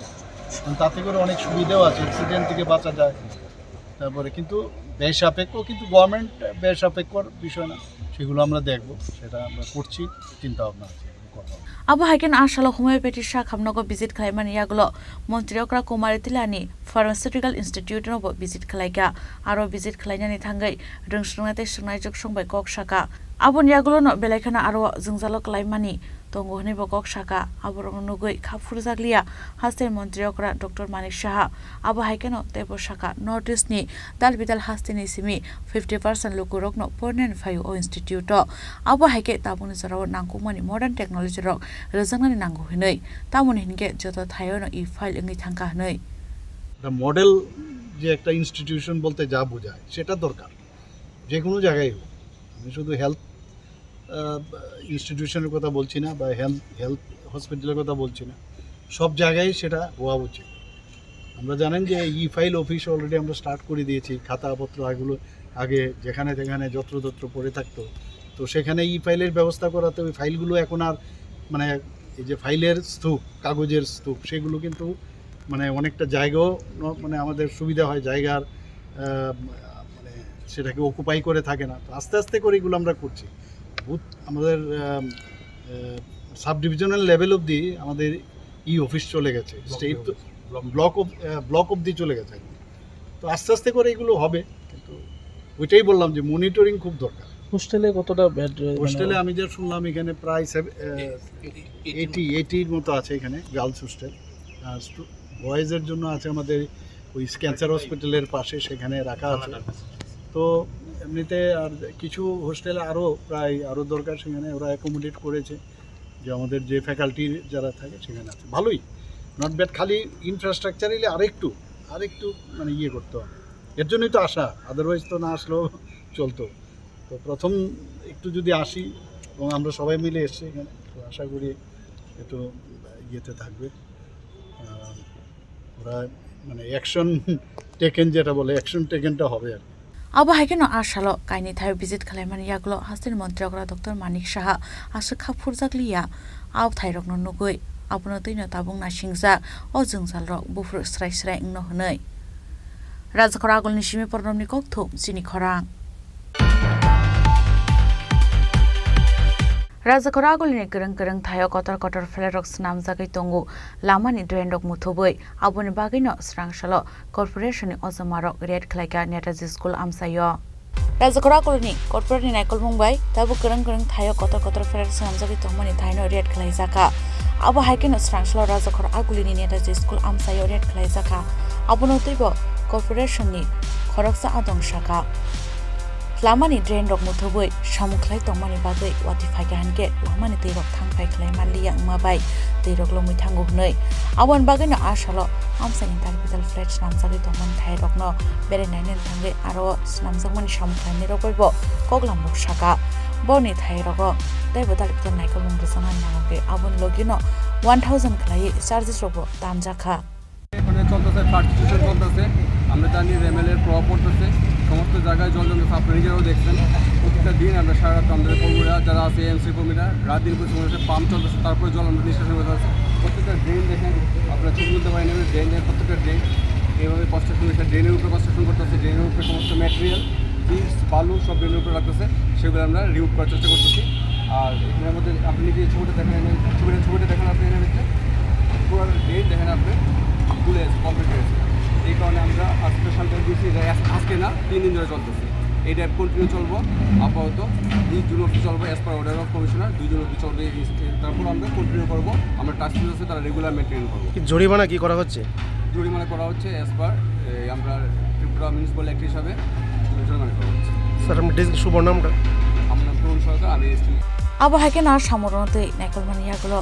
P: তাতে করে অনেক সুবিধাও আছে, অ্যাক্সিডেন্ট থেকে বাঁচা যায়। তারপরে কিন্তু ব্যয় সাপেক্ষ, কিন্তু গভর্নমেন্ট ব্যয় সাপেক্ষর বিষয় না, সেগুলো আমরা দেখব, সেটা আমরা করছি, চিন্তা ভাবনা আছে।
L: Abo hakin asalo homeopathy sha khamnogo visit khlaimani yagulo Montreokra Kumari Tilani Pharmaceutical Institute no visit khlaiga aro visit khlainani thangai rungsrungate sungnai jok songbai kok shaka abon yagulo no belaikana aro jungzalo klaimani tongo hni bokok shaka aborong nugoi khapfur jaglia Hastel Montreokra Dr. Manik Shaha abo haikeno tebo shaka notice ni dalbidal hastini simi 50% lukurok no pornen fayu o institute abo haike tabuni jaraw nangkumani modern technology rok রেজাংনানি নাঙ্গু হইनै তামনি হিনকে যত থায়নো ই file এঙ্গি thangka হইनै
P: দা model যে একটা institution বলতে যা বোঝায় সেটা দরকার যে কোনো জায়গায় হোক। আমি শুধু হেলথ ইনস্টিটিউশনের কথা বলছি না, বা হেলথ হসপিটালের কথা বলছি না, সব জায়গায় সেটা হওয়া উচিত। আমরা জানেন যে ই ফাইল অফিস অলরেডি আমরা স্টার্ট করে দিয়েছি, খাতাপত্র এগুলো আগে যেখানে যেখানে যত্রতত্র পড়ে থাকতো, তো সেখানে ই ফাইলের ব্যবস্থা করাতে ওই ফাইলগুলো এখন আর মানে এই যে ফাইলের স্তূপ, কাগজের স্তূপ, সেগুলো কিন্তু মানে অনেকটা জায়গাও মানে আমাদের সুবিধা হয়, জায়গার মানে সেটাকে অকুপাই করে থাকে না। তো আস্তে আস্তে করে এগুলো আমরা করছি। আমাদের সাব ডিভিশনাল লেভেল অবধি আমাদের ই অফিস চলে গেছে, স্টেট ব্লক অবধি চলে গেছে, তো আস্তে আস্তে করে এগুলো হবে। কিন্তু ওইটাই বললাম যে মনিটরিং খুব দরকার।
S: হোস্টেলে কতটা বেড?
P: হোস্টেলে আমি যা শুনলাম এখানে প্রায় 80-এর মতো আছে এখানে গার্লস হোস্টেল। আর বয়েজের জন্য আছে আমাদের ওই ক্যান্সার হসপিটালের পাশে, সেখানে রাখা আছে। তো এমনিতে আর কিছু হোস্টেলে আরও দরকার, সেখানে ওরা অ্যাকোমোডেট করেছে, যে আমাদের যে ফ্যাকাল্টি যারা থাকে সেখানে আছে, ভালোই, নট ব্যাড। খালি ইনফ্রাস্ট্রাকচারালি আরেকটু মানে ইয়ে করতে হবে, এর জন্যই তো আসা, আদারওয়াইজ তো না আসলেও চলতো। তো প্রথম একটু যদি আসি এবং আমরা সবাই মিলে এসছি এখানে, তো আশা করি একটু ইয়েতে থাকবে, ওরা মানে অ্যাকশন টেকেন, যেটা বলে অ্যাকশন টেকেনটা হবে আর কি।
L: Abo haikeno asalo kaini thayo visit khlaimani yagulo Hastel Montreokra Dr. Manik Shaha asa khapfur jaglia aw thairok no nugoi abono tino tabung na singja o jungzal rok bufur srai srai ngno hnei Rajakora agolni simi pornomni kokthum sini khorang Rajakora agolni kereng thayo kotor flerok snam jagai tongu lamani drainrok muthuboi aboni bagino srangsalo corporation ozamarok red khlaiga netaji school amsayo Rajakora agolni corporation naikol mungbai tabu kereng thayo kotor flerok snam jagai tongmani thaino red khlai jaka abo haikeno srangslo rajakhor agulini netaji school amsayo red khlaijaka abono teibo corporation ni khoroksa adong shaka lamani drain rok muthoboi samukhlai tongmani bagai watifai gahanke lamani teirok thangpai khlai maliya mabai teirok lomui thangu hnoi abon bagai no asalo amsani capital flat namjagi tongman thai rokno bere nainen thangai aro namjakmani samukhlai ni rokoibo koglam rok shaka boni thai rogo teibo capital naikol mungresana namoke abon logino 1000 khlai charges rogo tamjaka
P: এখানে চলতেছে partition চলতেছে আমরা জানি রেমেলের প্রভাব পড়তেছে সমস্ত জায়গায় জল জমে আপনারা নিজেরাও দেখছেন প্রত্যেকটা দিন আমরা সারা রাত আমাদের কর্মীরা যারা আছে এমসি কর্মীরা রাত দিন করে সমস্যা পাম্প চলতেছে তারপরে জল আমরা নিষ্কাশন করতে আছে প্রত্যেকটা ড্রেন দেখেন আপনারা ছবি তুলতে পারেন ড্রেনের প্রত্যেকটা ড্রেন এইভাবে কনস্ট্রাকশন হয়েছে ড্রেনের উপরে কনস্ট্রাকশন করতেছে ড্রেনের উপরে সমস্ত ম্যাটেরিয়াল চিপস বালু সব ড্রেনের উপরে রাখতেছে সেগুলো আমরা রিমুভ করার চেষ্টা করতেছি আর এখানের মধ্যে আপনি যে ছবিটা দেখেন ছবিটা দেখেন আপনি এখানে পুরো ড্রেন দেখেন আপনি খুলে কমপ্লিট হয়েছে এই কারণে আমরা স্পেশালটা দিয়েছি আজকে না 3 দিন ধরে চলতেছে এইটা কন্টিনিউ চলবো আপাতত 2 জুন অবধি চলবো as per order of commissioner 2 June অবধি চলবে তারপর আমরা কন্টিনিউ করবো আমরা টাস্ক ফোর্স আছে তারা রেগুলার মেনটেন করবো
Q: জরিমানা কি করা হচ্ছে
P: জরিমানা করা হচ্ছে অ্যাজ পার আমরা ত্রিপুরা মিউনিসিপ্যাল অ্যাক্ট হিসাবে জরিমানা করা হচ্ছে
Q: স্যার আপনার শুভ নামটা
P: আমার নাম তরুণ সরকার আমি
L: abo haikeno samurante naikolmani yagulo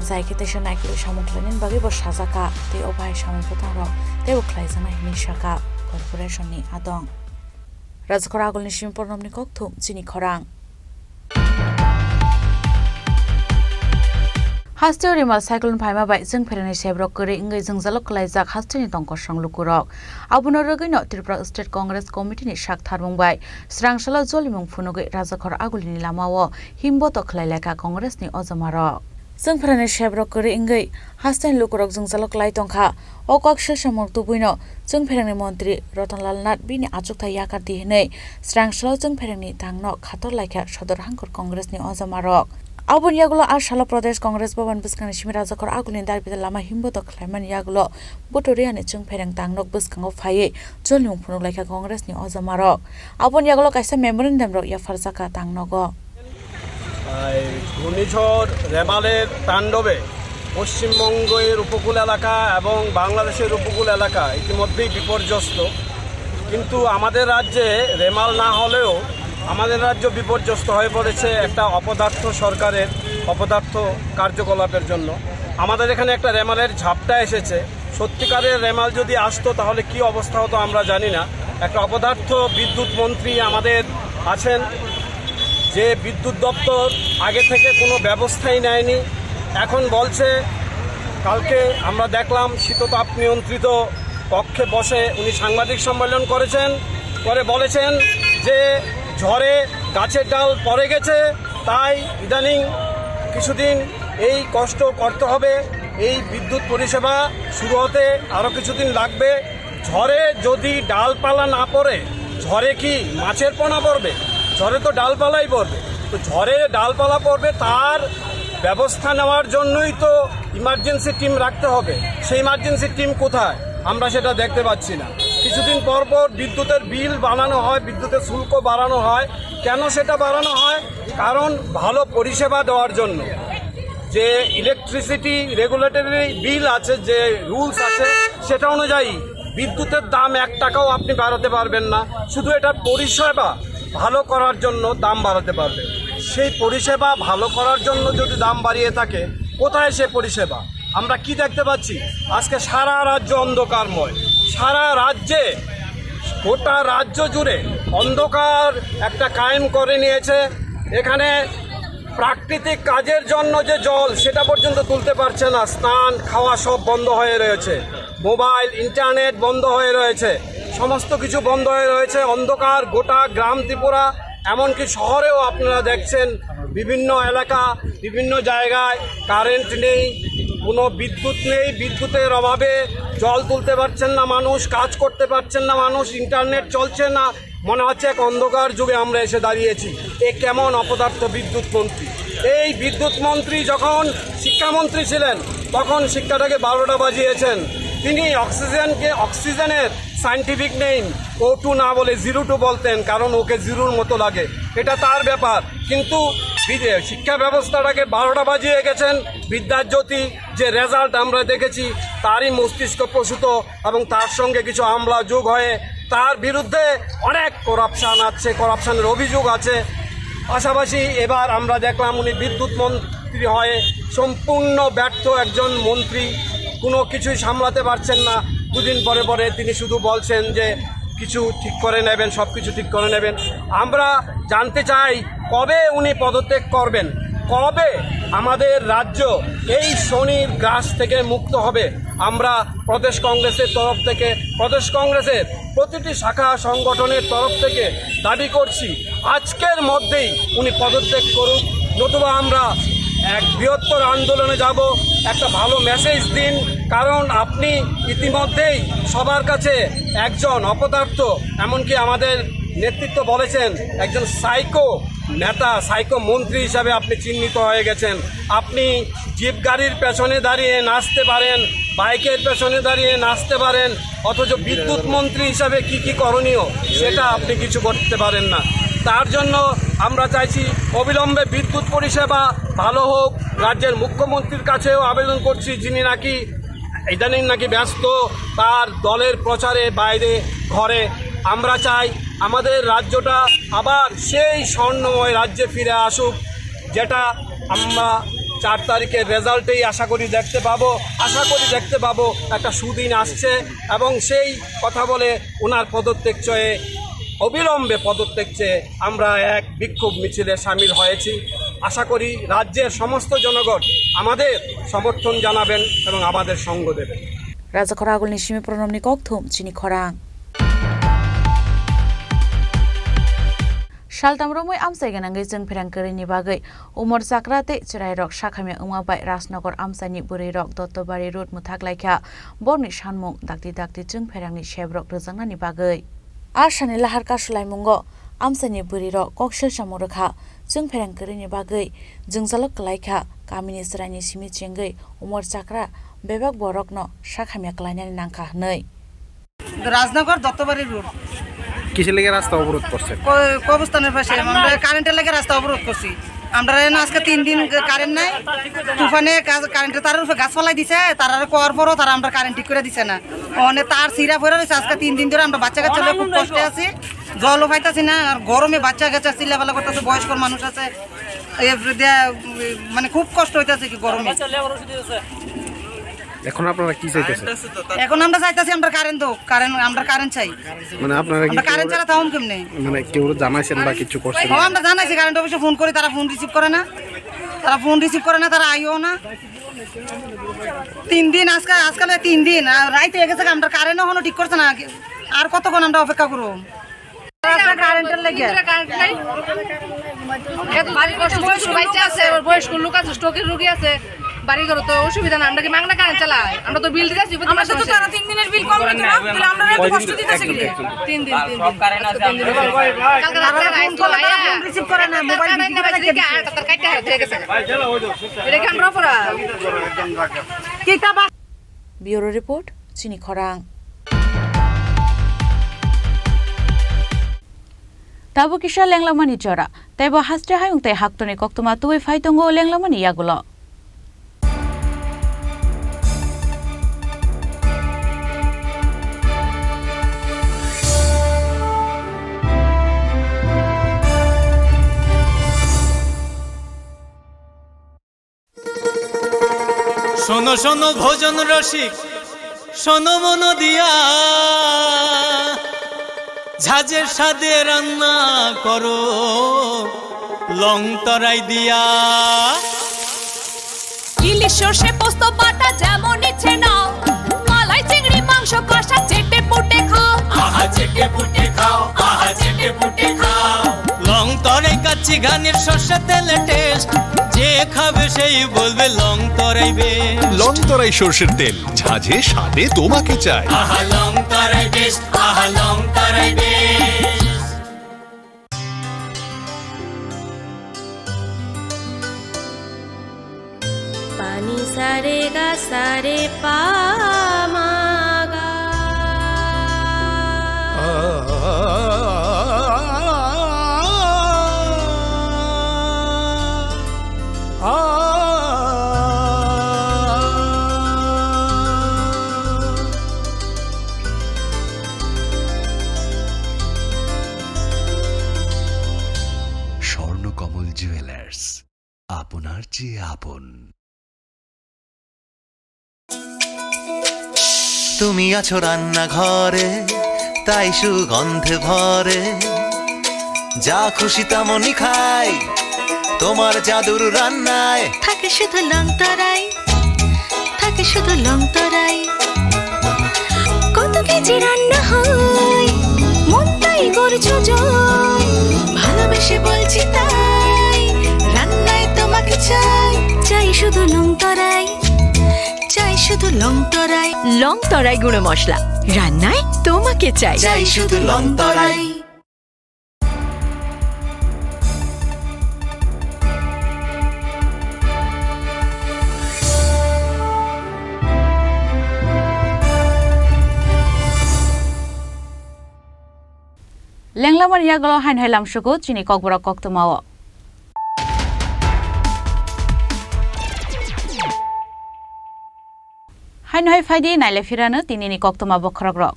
L: zaikete sha naikol samukhlainin bagi bo sajaka te obai samupotaro te ukhlaijana hini shaka corporation ni adong rajkora agulni simpornomni kokthum chini khorang Hasteo rimal cyclone phaima bai jeng pherani sebrok kore ingai jengjalo khlaijak hasteni tongkosang lukurok abono rogino Tripura State Congress Committee ni sak tharmung bai srangsalo jolimung phunugai rajakhor agulini lamao himboto khlailaka Congress ni ojamarok jeng pherani sebrok kore ingai hasteni lukurok jengjalo klai tongkha okok sesamok tubuino jeng pherani mantri Ratanlal Nath bini achukthai yakar dihinei srangsalo jeng pherani tangno khator laika sodor hangkor Congress ni ojamarok Abon yagulo Ashala Pradesh Congress Bhavan Buskani Shimirajakor Agulin Darbida Lama Himboto Klaiman yagulo Botoriani Chung Pereng Tangnok Buskango Faye Jolung Punuk Laika Congress ni Ozamarok Abon yagulo Kaisa Memorandum Rok Yafarzaka Tangnogo
R: ঘূর্ণিঝড় রেমালের তাণ্ডবে পশ্চিমবঙ্গের উপকূল এলাকা এবং বাংলাদেশের উপকূল এলাকা ইতিমধ্যেই বিপর্যস্ত কিন্তু আমাদের রাজ্যে রেমাল না হলেও আমাদের রাজ্য বিপর্যস্ত হয়ে পড়েছে একটা অপদার্থ সরকারের অপদার্থ কার্যকলাপের জন্য আমাদের এখানে একটা রেমালের ঝাপটা এসেছে সত্যিকারের রেমাল যদি আসতো তাহলে কি অবস্থা হতো আমরা জানি না একটা অপদার্থ বিদ্যুৎ মন্ত্রী আমাদের আছেন যে বিদ্যুৎ দপ্তর আগে থেকে কোনো ব্যবস্থাই নেয়নি এখন বলছে কালকে আমরা দেখলাম শীততাপ নিয়ন্ত্রিত কক্ষে বসে উনি সাংবাদিক সম্মেলন করেছেন করে বলেছেন যে ঝড়ে গাছের ডাল পড়ে গেছে তাই ইদানিং কিছুদিন এই কষ্ট করতে হবে এই বিদ্যুৎ পরিষেবা শুরু হতে আরও কিছুদিন লাগবে ঝড়ে যদি ডালপালা না পড়ে ঝড়ে কি মাছের পোনা পড়বে ঝড়ে তো ডালপালাই পড়বে তো ঝড়ে ডালপালা পড়বে তার ব্যবস্থা নেওয়ার জন্যই তো ইমার্জেন্সি টিম রাখতে হবে সেই ইমার্জেন্সি টিম কোথায় আমরা সেটা দেখতে পাচ্ছি না কিছুদিন পর পর বিদ্যুতের বিল বাড়ানো হয় বিদ্যুতের শুল্ক বাড়ানো হয় কেন সেটা বাড়ানো হয় কারণ ভালো পরিষেবা দেওয়ার জন্য যে ইলেকট্রিসিটি রেগুলেটরি বিল আছে যে রুলস আছে সেটা অনুযায়ী বিদ্যুতের দাম 1 টাকাও আপনি বাড়াতে পারবেন না শুধু এটা পরিষেবা ভালো করার জন্য দাম বাড়াতে পারবে সেই পরিষেবা ভালো করার জন্য যদি দাম বাড়িয়ে থাকে কোথায় সে পরিষেবা আমরা কি দেখতে পাচ্ছি আজকে সারা রাজ্য অন্ধকারময় সারা রাজ্যে গোটা রাজ্য জুড়ে অন্ধকার একটা কায়েম করে নিয়েছে এখানে প্রাকৃতিক কাজের জন্য যে জল সেটা পর্যন্ত তুলতে পারছে না স্নান খাওয়া সব বন্ধ হয়ে রয়েছে মোবাইল ইন্টারনেট বন্ধ হয়ে রয়েছে সমস্ত কিছু বন্ধ হয়ে রয়েছে অন্ধকার গোটা গ্রাম ত্রিপুরা এমনকি শহরেও আপনারা দেখছেন বিভিন্ন এলাকা বিভিন্ন জায়গায় কারেন্ট নেই কোনো বিদ্যুৎ নেই বিদ্যুতের অভাবে জল তুলতে পারছেন না মানুষ কাজ করতে পারছেন না মানুষ ইন্টারনেট চলছে না মনে হচ্ছে এক অন্ধকার যুগে আমরা এসে দাঁড়িয়েছি এ কেমন অপদার্থ বিদ্যুৎ মন্ত্রী এই বিদ্যুৎ মন্ত্রী যখন শিক্ষামন্ত্রী ছিলেন তখন শিক্ষাটাকে 12টা বাজিয়েছেন তিনি অক্সিজেনের সায়েন্টিফিক নেম O2 না বলে 02 বলতেন, কারণ ওকে জিরোর মতো লাগে, এটা তার ব্যাপার। কিন্তু শিক্ষা ব্যবস্থাটাকে 12টা বাজিয়ে গেছেন। বিদ্যাজ্যোতি যে রেজাল্ট আমরা দেখেছি তারই মস্তিষ্ক প্রসূত, এবং তার সঙ্গে কিছু আমলা যোগ হয়ে তার বিরুদ্ধে অনেক করাপশানের অভিযোগ আছে। পাশাপাশি এবার আমরা দেখলাম উনি বিদ্যুৎ মন্ত্রী হয়ে সম্পূর্ণ ব্যর্থ একজন মন্ত্রী, কোনো কিছুই সামলাতে পারছেন না। দুদিন পরে পরে তিনি শুধু বলছেন যে কিছু ঠিক করে নেবেন, সব কিছু ঠিক করে নেবেন। আমরা জানতে চাই কবে উনি পদত্যাগ করবেন, কবে আমাদের রাজ্য এই শনির গ্রাস থেকে মুক্ত হবে। আমরা প্রদেশ কংগ্রেসের তরফ থেকে, প্রদেশ কংগ্রেসের প্রতিটি শাখা সংগঠনের তরফ থেকে দাবি করছি আজকের মধ্যেই উনি পদত্যাগ করুন, নতুবা আমরা এক বৃহত্তর আন্দোলনে যাব। একটা ভালো মেসেজ দিন, কারণ আপনি ইতিমধ্যেই সবার কাছে একজন অপদার্থ, এমনকি আমাদের নেতৃত্ব বলেছেন একজন সাইকো নেতা, সাইকো মন্ত্রী হিসাবে আপনি চিহ্নিত হয়ে গেছেন। আপনি জিপ গাড়ির পেছনে দাঁড়িয়ে নাচতে পারেন, বাইকের পেছনে দাঁড়িয়ে নাচতে পারেন, অথচ বিদ্যুৎ মন্ত্রী হিসাবে কি করণীয় সেটা আপনি কিছু করতে পারেন না। তার জন্য আমরা চাইছি অবিলম্বে বিদ্যুৎ পরিষেবা ভালো হোক। রাজ্যের মুখ্যমন্ত্রীর কাছেও আবেদন করছি, যিনি নাকি ইদানিং ব্যস্ত তার দলের প্রচারে বাইরে ঘরে। আমরা চাই আমাদের রাজ্যটা আবার সেই স্বর্ণময় রাজ্যে ফিরে আসুক, যেটা আমরা 4 তারিখের রেজাল্টেই আশা করি দেখতে পাবো একটা সুদিন আসছে। এবং সেই কথা বলে ওনার পদত্যাগ চেয়ে, অবিলম্বে পদত্যাগ চেয়ে আমরা এক বিক্ষোভ মিছিলে সামিল হয়েছি। আশা করি রাজ্যের সমস্ত জনগণ আমাদের সমর্থন জানাবেন এবং আমাদের সঙ্গ দেবেন।
L: রাজা খরা আগুলনি সিমি প্রণমনি ককথুম চিনি খরাং Shaltamromoi amsaiganangai jeng pherangkari bagai umor sakrate chirairok sakhamya ungmabai Rajnagar amsani burirok Dottobari road muthaklaikha borni sanmung dakti jeng pherangni shebrok rejangnani bagai Arsani lahar kasulaimungo amsani burirok kokshel samurokha jeng pherangkari bagai jengjalok klaikha kamini sraini simi chengai umor sakra bebak borokno sakhamya klainani nangkha hnei
S: Rajnagar Dottobari road
P: কিসের লেগে রাস্তা অবরোধ করছে?
S: কবরস্থানের পাশে আমরা কারেন্টের লেগে রাস্তা অবরোধ করছি। আমরা আজকে 3 দিন কারেন্ট নাই, তুফানে কারেন্টের তারের উপরে গাছ ফলাই দিছে, তারা কোয়ার পরও তারা আমরা কারেন্ট ঠিক করে দিছে না। অনেক তার সিরা পড়ে রয়েছে। আজকে 3 দিন ধরে আমরা বাচ্চা কাচ্চা খুব কষ্টে আছি, জলও পাইতেছি না। আর গরমে বাচ্চা কাচ্চা চিল্লাপালা করতেছে, বয়স্ক মানুষ আছে, মানে খুব কষ্ট হইতেছে কি গরমে।
P: এখন আপনারা কি চাইতেছেন?
S: এখন আমরা চাইতেছি আমরা কারেন্ট দাও, আমরা কারেন্ট চাই।
P: মানে আপনারা কি
S: কারেন্ট ছাড়া তাও কেমনে?
P: মানে কেউ জানাইছেন বা কিছু করছেন?
S: আমরা জানাইছি, কারেন্ট অফিসে ফোন করি, তারা ফোন রিসিভ করে না, তারা আইও না। 3 দিন আজকাল 3 দিন রাইতে হয়ে গেছে, আমরা কারেন্ট এখনো ঠিক করছে না। আর কতক্ষণ আমরা অপেক্ষা করবো কারেন্টের লেগে?
A: বয়স্ক লোক আছে, স্ট্রোকের রোগী আছে, বাড়ি ঘর তো অসুবিধা না। আমরা কি মাগনা কারেন্ট চালাই? আমরা তো বিল দিতেছি, আমাদের তো তারা 3 দিনের বিল কম দিতে না, তাহলে আমরা এত কষ্ট দিতেছি কি? 3 দিন সব কারেন্ট আছে। কালকে রাতে ফোন করলে তারা ফোন রিসিভ করে না, মোবাইল বিক্রি করে রেখে দিছে। তার কাইটা হয়ে গেছে, এটা কি আমরা অপরাধ? কি তা
L: ব্যুরো রিপোর্ট চিনি খরাং Tabu kisha lenglamani jora taibo hastre hayung tai haktone koktuma tuwi phaitongo lenglamani yagulo
H: শোনো শোনো ভোজন রসিক, শোনো মন দিয়া, ঝাঁঝের স্বাদে রান্না করো লং তরাই দিয়া।
T: ইলিশ সর্ষে পোস্ত বাটা যেমন ইচ্ছে নাও, মালাই চিংড়ি মাংস কষা চেটে পুটে খাও,
H: আহা চেটে পুটে খাও, আহা চেটে পুটে খাও। লং তরাই কাচ্চি ঘানির সর্ষে তেলে টেস্ট, যে খাবে সেই বলবে লং তরাই বেশ।
K: লং তরাই সর্ষের তেল, ঝাঁঝে স্বাদে তোমাকে চাই।
H: আহা লং তরাই বেশ, আহা লং তরাই বেশ।
T: পানি সারে গা সারে পামা
K: আপনার চেয়ে আপন।
J: তুমি আছো রান্নাঘরে, তাই সুগন্ধে ভরে, যা খুশি তেমনই খাই তোমার জাদুর রান্নায়।
I: থাকে শুধু লং তরাই, থাকে শুধু লং তরাই, কত কেজি রান্না হয় মন তাই করছো জয়, ভালোবেসে বলছি তাই রান্নায় তোমাকে চাই, চাই শুধু লং তরাই, চাই শুধু লং তরাই, লং তরাই গুঁড়ো মশলা রান্নায় তোমাকে চাই,
J: চাই শুধু লং তরাই।
L: লেংলামার ইয়াগল হাইন হাইলাম সুকু চিনি ককবরা কক্তমাও হাইন হাই ফাইদি নাইলে ফিরানো তিনিনি কক্তমা বখরক রক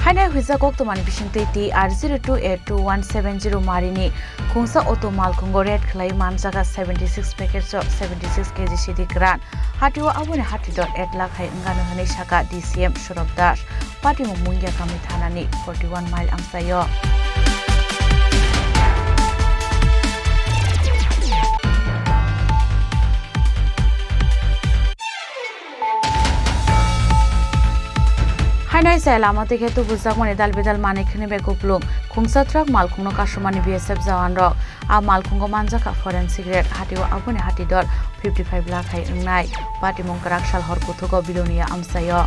L: হাইনাই হুইজা কক্তমানি বিশিংতৈ টি আর 02822170 মারিনি খুংसा অটো মালখুঙ্গো রেড খ্লাই মানজাगा 76 প্যাকেট 76 কেজি সিদি গ্রান হাটিও আবনে হাটি.8 লাখ হাই ইংগানো হनै সাকা ডিসিএম সুরব দাস পাটিমু মুঙ্গিয়া কামি থানানি 41 মাইল আমসাयो हाइनाय साय लामा देखै तो बुजाक माने दाल बेदाल माने खने बेगुप्लुम खुंसा ट्राक मालखुंनो काशमानि बीएसएफ जवान रक आ मालखुंगो मानजाका फरेंसिक रेड हाटिओ आबुनि हाटि दर 55 लाख हाय इंनाय पार्टी मंकराक साल हर कुथुगो बिलोनिया आमसायो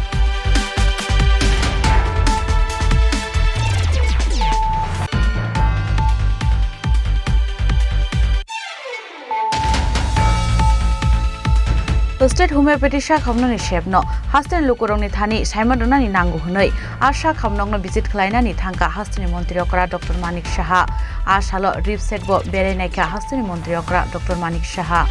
L: स्टेट होमियोपैथी शाखामननि शेबनो हास्टेन लुकुरंनि थानि साइमदनानि नांगौ हनै आ शाखामनंनो विजिट खलायनानि थांका हास्टेनि मन्त्री अकरा डॉक्टर मानिक साहा आ सालो रिपसेट बो बेरायनायका हास्टेनि मन्त्री अकरा डॉक्टर मानिक साहा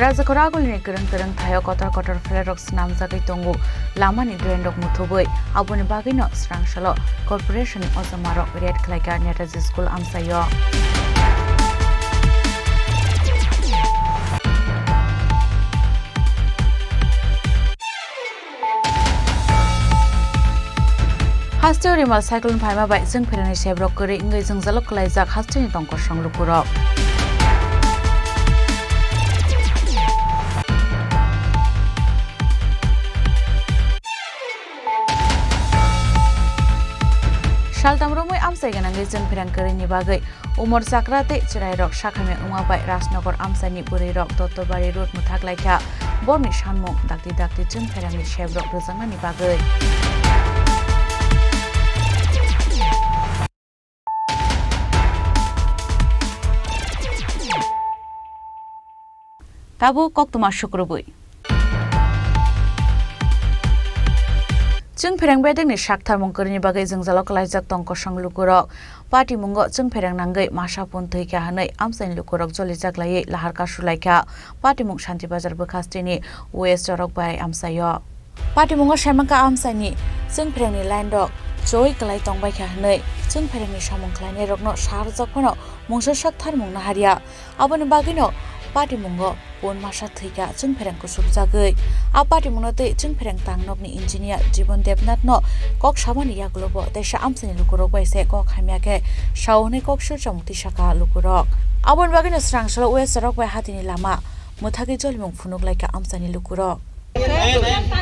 L: राजाखौ आगोलनि गोरों गोरों थायो कटर कटर फ्लेरक्स नामजागै दंगु लामानि ड्रेनडक मुथुबै आबुनि बागैनो स्रांसालो कर्पोरेशननि अजमारो रेड खलायगा नेताजी स्कुल आमसायो हास्टेव रिमाल साइक्लोन फाइमा बाय जों फेरनि सेब्रक गरे इंगै जों जालक खलायजाक हास्टेनि दंकर संलुकुरक सालदामरमै आमसायगोनाङै जों फेरांकरिनि बागै उमर जाग्राते चिरायरक शाखामे उमाबाय राजनगर आमसायनि बुरैरक दत्तबारि रोड मुथागलायखा बरनि सानमुं दागदि दागदि जों फेरांनि शेब्रक रोजांनानि बागै ताबो कक्तमा शुक्रबुय जों फेरें बेदेंनि शाकथार मंकरनि बागै जों जालक लायजाक तंक संलुकुरक पार्टी मुंगो जों फेरें नांगै मासा पुनथैखा हनै आमसाइन लुकुरक जलिजाक लायै लाहारका सुलायखा पार्टी मुं शान्ति बाजार बखास्टिनि वेस्ट जरक बाय आमसायो पार्टी मुंगो शर्माका आमसाइनि जों फेरेंनि लाइन दक जय कलाय तंबायखा हनै जों फेरेंनि सामुं खलायनि रकनो सारजाकफोनो मुंसो शाकथार मुंना हारिया आबोनि बागैनो पार्टी मुंगो पन मासा थैका जों फेरेंखौ सुबजागै आ पार्टी मुंनोते जों फेरें तांनकनि इन्जिनियार जीवन देवनाथनो कक सामानि यागलोबो देशा आमसानि लुकुरक बायसे कक हामियाके सावने कक सुरजामुति शाखा लुकुरक आबोनि बागैनो स्रांसल वेस्ट सरक बाय हातिनि लामा मुथागै जलिमुं फुनुक लायका आमसानि लुकुरक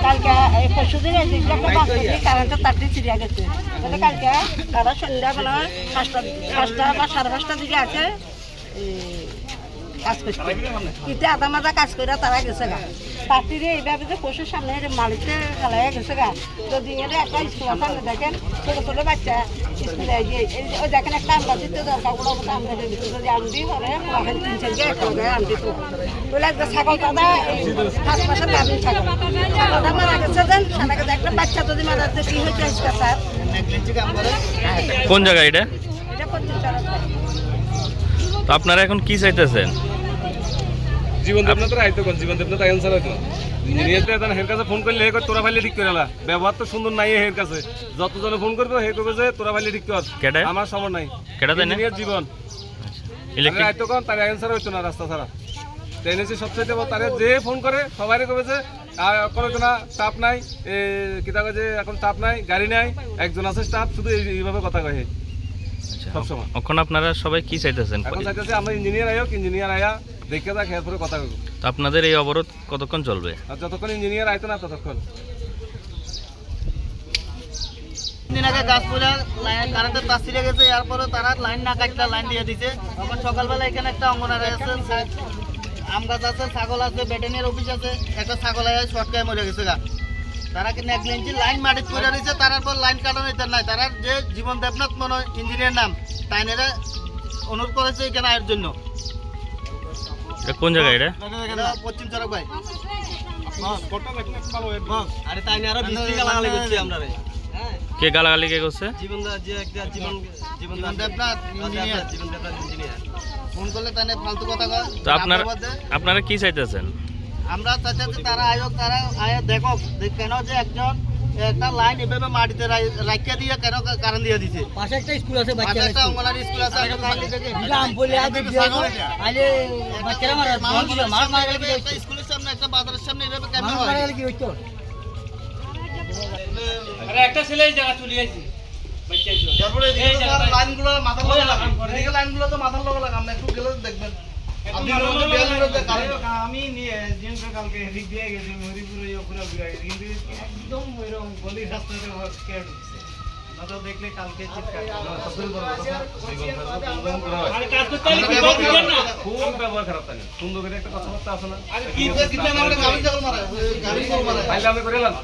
S: কালকে পরশুদিন একটা বাস কারেন্টের তারটি ছিঁড়ে গেছে কালকে তারা সন্ধ্যাবেলা 5টা বা 5:30টার দিকে আছে কাজ করতে কিন্তু আধা মাজা কাজ করে তারা গেছে গা তারটিরে এইভাবে যে পশুর সামনে মালিকতে খেলায় গেছে গা যদি একটা স্কুল সামনে দেখেন ছোটো ছোটো বাচ্চা স্কুলে গিয়ে ওই দেখেন একটা আমরা দিতে দরকারগুলো আমরা যদি আমদি করে 3-4 একটা আমদি তো বলে একটা ছাগল দাদা হাত পাশে দাবি ছাগলটা মারা গেছে দেন সারা গেছে একটা বাচ্চা যদি মারা যাচ্ছে কি হয়েছে স্যার
U: কোন জায়গা এটা
S: এটা 25
U: তো আপনারা এখন কি চাইতেছেন
R: জীবন দেবনাথ আইতো কোন জীবন দেবনাথ আনসার হইতো ইঞ্জিনিয়ারতে তার হের কাছে ফোন করলে হে কই তোরা ফাইলে ঠিক করে আলা ব্যবহার তো সুন্দর নাই হের কাছে যতজনে ফোন করবে হে কইবে যে তোরা ফাইলে ঠিক কর
U: কেডা
R: আমার সময় নাই
U: কেডা দেন
R: ইঞ্জিনিয়ার জীবন
U: ইলেকট্রিক
R: আইতো কোন তার আনসার হইতো না রাস্তা ছাড়া ট্রেনেসি সবচেয়ে বড় তারে যে ফোন করে সবাইরে কইবে যে কোনো কোনো স্টাফ নাই কিতা কয় যে এখন স্টাফ নাই গাড়ি নাই একজন আছে স্টাফ শুধু এইভাবে কথা কয় সবসময়।
U: এখন আপনারা সবাই কি চাইতেছেন?
R: এখন চাইতেছে আমরা ইঞ্জিনিয়ার আয়া দেখে যা খেয়াল করে কথা কইব।
U: তো আপনাদের এই অবরোধ কতক্ষণ চলবে?
R: আর যতক্ষণ ইঞ্জিনিয়ার আইতো না ততক্ষণ।
D: দিন আগে গাছ পড়ে কারেন্টের তার ছিঁড়ে গেছে, এরপরে তারা লাইন না কাটতে লাইন দিয়ে দিছে। এখন সকালবেলা এখানে একটা অঙ্গনারী আছে, আম গাছ আছে, ছাগল আছে, ব্যাটারির অফিস আছে, একটা ছাগল আয় শর্টকায় মরে গেছে গা। তারা কি নেগলেন্সি লাইন মাটি করে দিয়েছে, তারপর লাইন কাটানো এটা নাই। তারা যে জীবন দেবনাথ মনে ইঞ্জিনিয়ার নাম তাইনেরা অনুরোধ করেছে এখানে আয়ের জন্য।
U: কোন জায়গায় এটা?
D: পশ্চিম চরক ভাই।
H: আরে তাই না আরো বিস্তি গালাগালি করছি আমরা রে।
U: কে গালাগালি কে করছে?
H: জীবন
D: দেবনাথ
H: ইঞ্জিনিয়ার
D: ফোন করলে তাই ফালতু কথা কয়।
U: তো আপনারা কি চাইতেছেন?
D: আমরা চাইতেছি তারা আয় দেখো কেন যে একটা লাইন এভাবে মাটিতে রাখিয়া দিয়ে কেন কারণ দিয়ে দিছে। পাশে একটা স্কুল আছে, একটা অঙ্গনারী স্কুল আছে, স্কুলের সামনে একটা বাজারের সামনে এভাবে কেন হয়?
H: একটা ছেলে জায়গা চলে আসি
D: লাইনগুলো মাথার লগে লাগান, লাইনগুলো তো মাথার লগে লাগান, একটু গেলে দেখবেন।
H: আমি নিয়ে কালকে এদিক দিয়ে গেছি মহিপুরে কিন্তু একদম ওইরকম গলির রাস্তাতে ঢুকছে না, দেখলে কালকে
R: খুব ব্যবহার খারাপ থাকে। সুন্দর করে একটা কথাবার্তা আছে না, আমি করে এলাম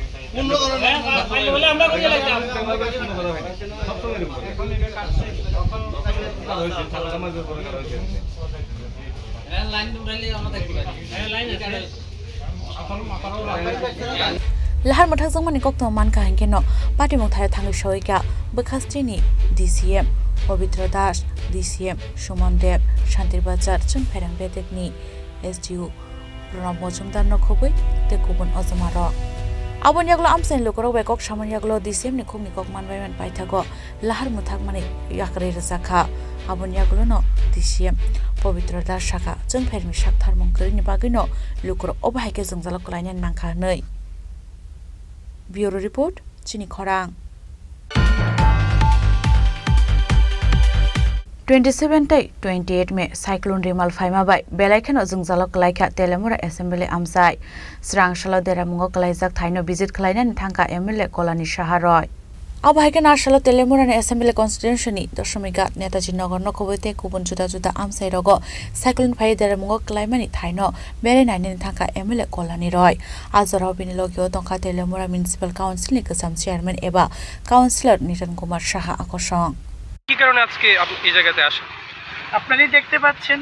L: lahar mathak mani kok to man ka hangke no party mok thai thang shoika bekhastini DCM Pavitra Das DCM Suman Dev Shantir Bazar chung pherang betekni SDU Pranab Mojumdar no khoboi te kubun ozamaro abon yaglo amsen lokoro bekok saman yaglo DCM ni khumni kok manbai man pai thago lahar muthak mani yakre rasakha abon yaglo no DCM Pavitra Das shaka chung phermi shak tharmong kari ni bagino lokoro obahaike jungjala kolainen nangkha nei Bureau Report, Chini Khorang. 27-28 May Cyclone Remal Faima by Belaikan Zungzalok Laika Telemura Assembly Amsai Srang Shala Deramungo Kalaisak Taino visit Kalainan Tanka Emile Kolani Shaharoy. Abhaikan Arshala Telemura Assembly Constitution Doshomiga Netaji Nogor Nokovote Kubun Juda Juda Amsai Rogo Cyclone Fai Deramungo Klaimani Taino Bere Nainin Tanka Emile Kolani Roy Azoro Binilogio Donka Telemura Municipal Council Nikasam Chairman Eba Councillor Niran Kumar Shaha Akoshong.
R: কি কারণে আজকে আপনি এই জায়গাতে আসেন?
V: আপনারা দেখতে পাচ্ছেন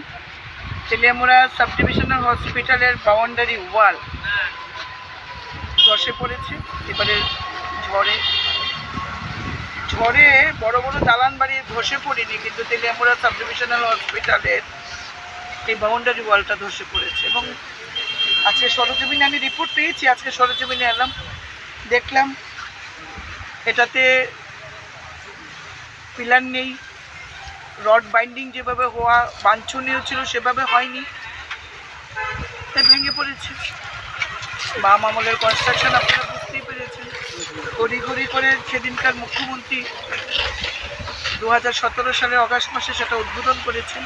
V: তেলিয়ামুড়া সাব ডিভিশনাল হসপিটালের বাউন্ডারি ওয়াল ধসে পড়েছে। এবারে ঝড়ে বড় বড় দালান বাড়ি ধসে পড়েনি, কিন্তু তেলিয়ামুড়া সাব ডিভিশনাল হসপিটালের এই বাউন্ডারি ওয়ালটা ধসে পড়েছে। এবং আজকে সরজমিনে আমি রিপোর্ট পেয়েছি, আজকে সরজমিনে এলাম, দেখলাম এটাতে পিলার নেই, রড বাইন্ডিং যেভাবে হওয়া বাঞ্ছনীয় ছিল সেভাবে হয়নি, তাই ভেঙে পড়েছে। বাম আমলের কনস্ট্রাকশন আপনারা বুঝতেই পেরেছেন। ঘড়ি করে সেদিনকার মুখ্যমন্ত্রী 2017 সালের অগাস্ট মাসে সেটা উদ্বোধন করেছেন,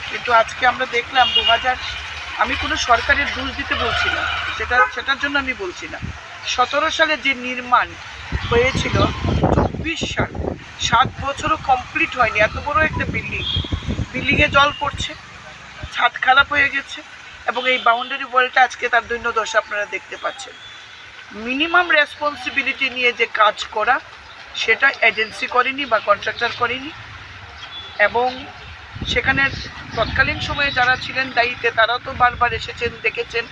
V: কিন্তু আজকে আমরা দেখলাম আমি কোনো সরকারের দোষ দিতে বলছি না, সেটার জন্য আমি বলছি না। 17 সালে যে নির্মাণ হয়েছিল 24 সাল 7 বছরও কমপ্লিট হয়নি। এত বড় একটা বিল্ডিংয়ে জল পড়ছে, ছাদ খারাপ হয়ে গেছে, এবং এই বাউন্ডারি ওয়ালটা আজকে তার দৈন্যদশা আপনারা দেখতে পাচ্ছেন। মিনিমাম রেসপন্সিবিলিটি নিয়ে যে কাজ করা সেটা এজেন্সি করেনি বা কন্ট্রাক্টর করেনি, এবং সেখানে তৎকালীন সময়ে যারা ছিলেন দায়িত্বে তারাও তো বারবার এসেছেন, দেখেছেন,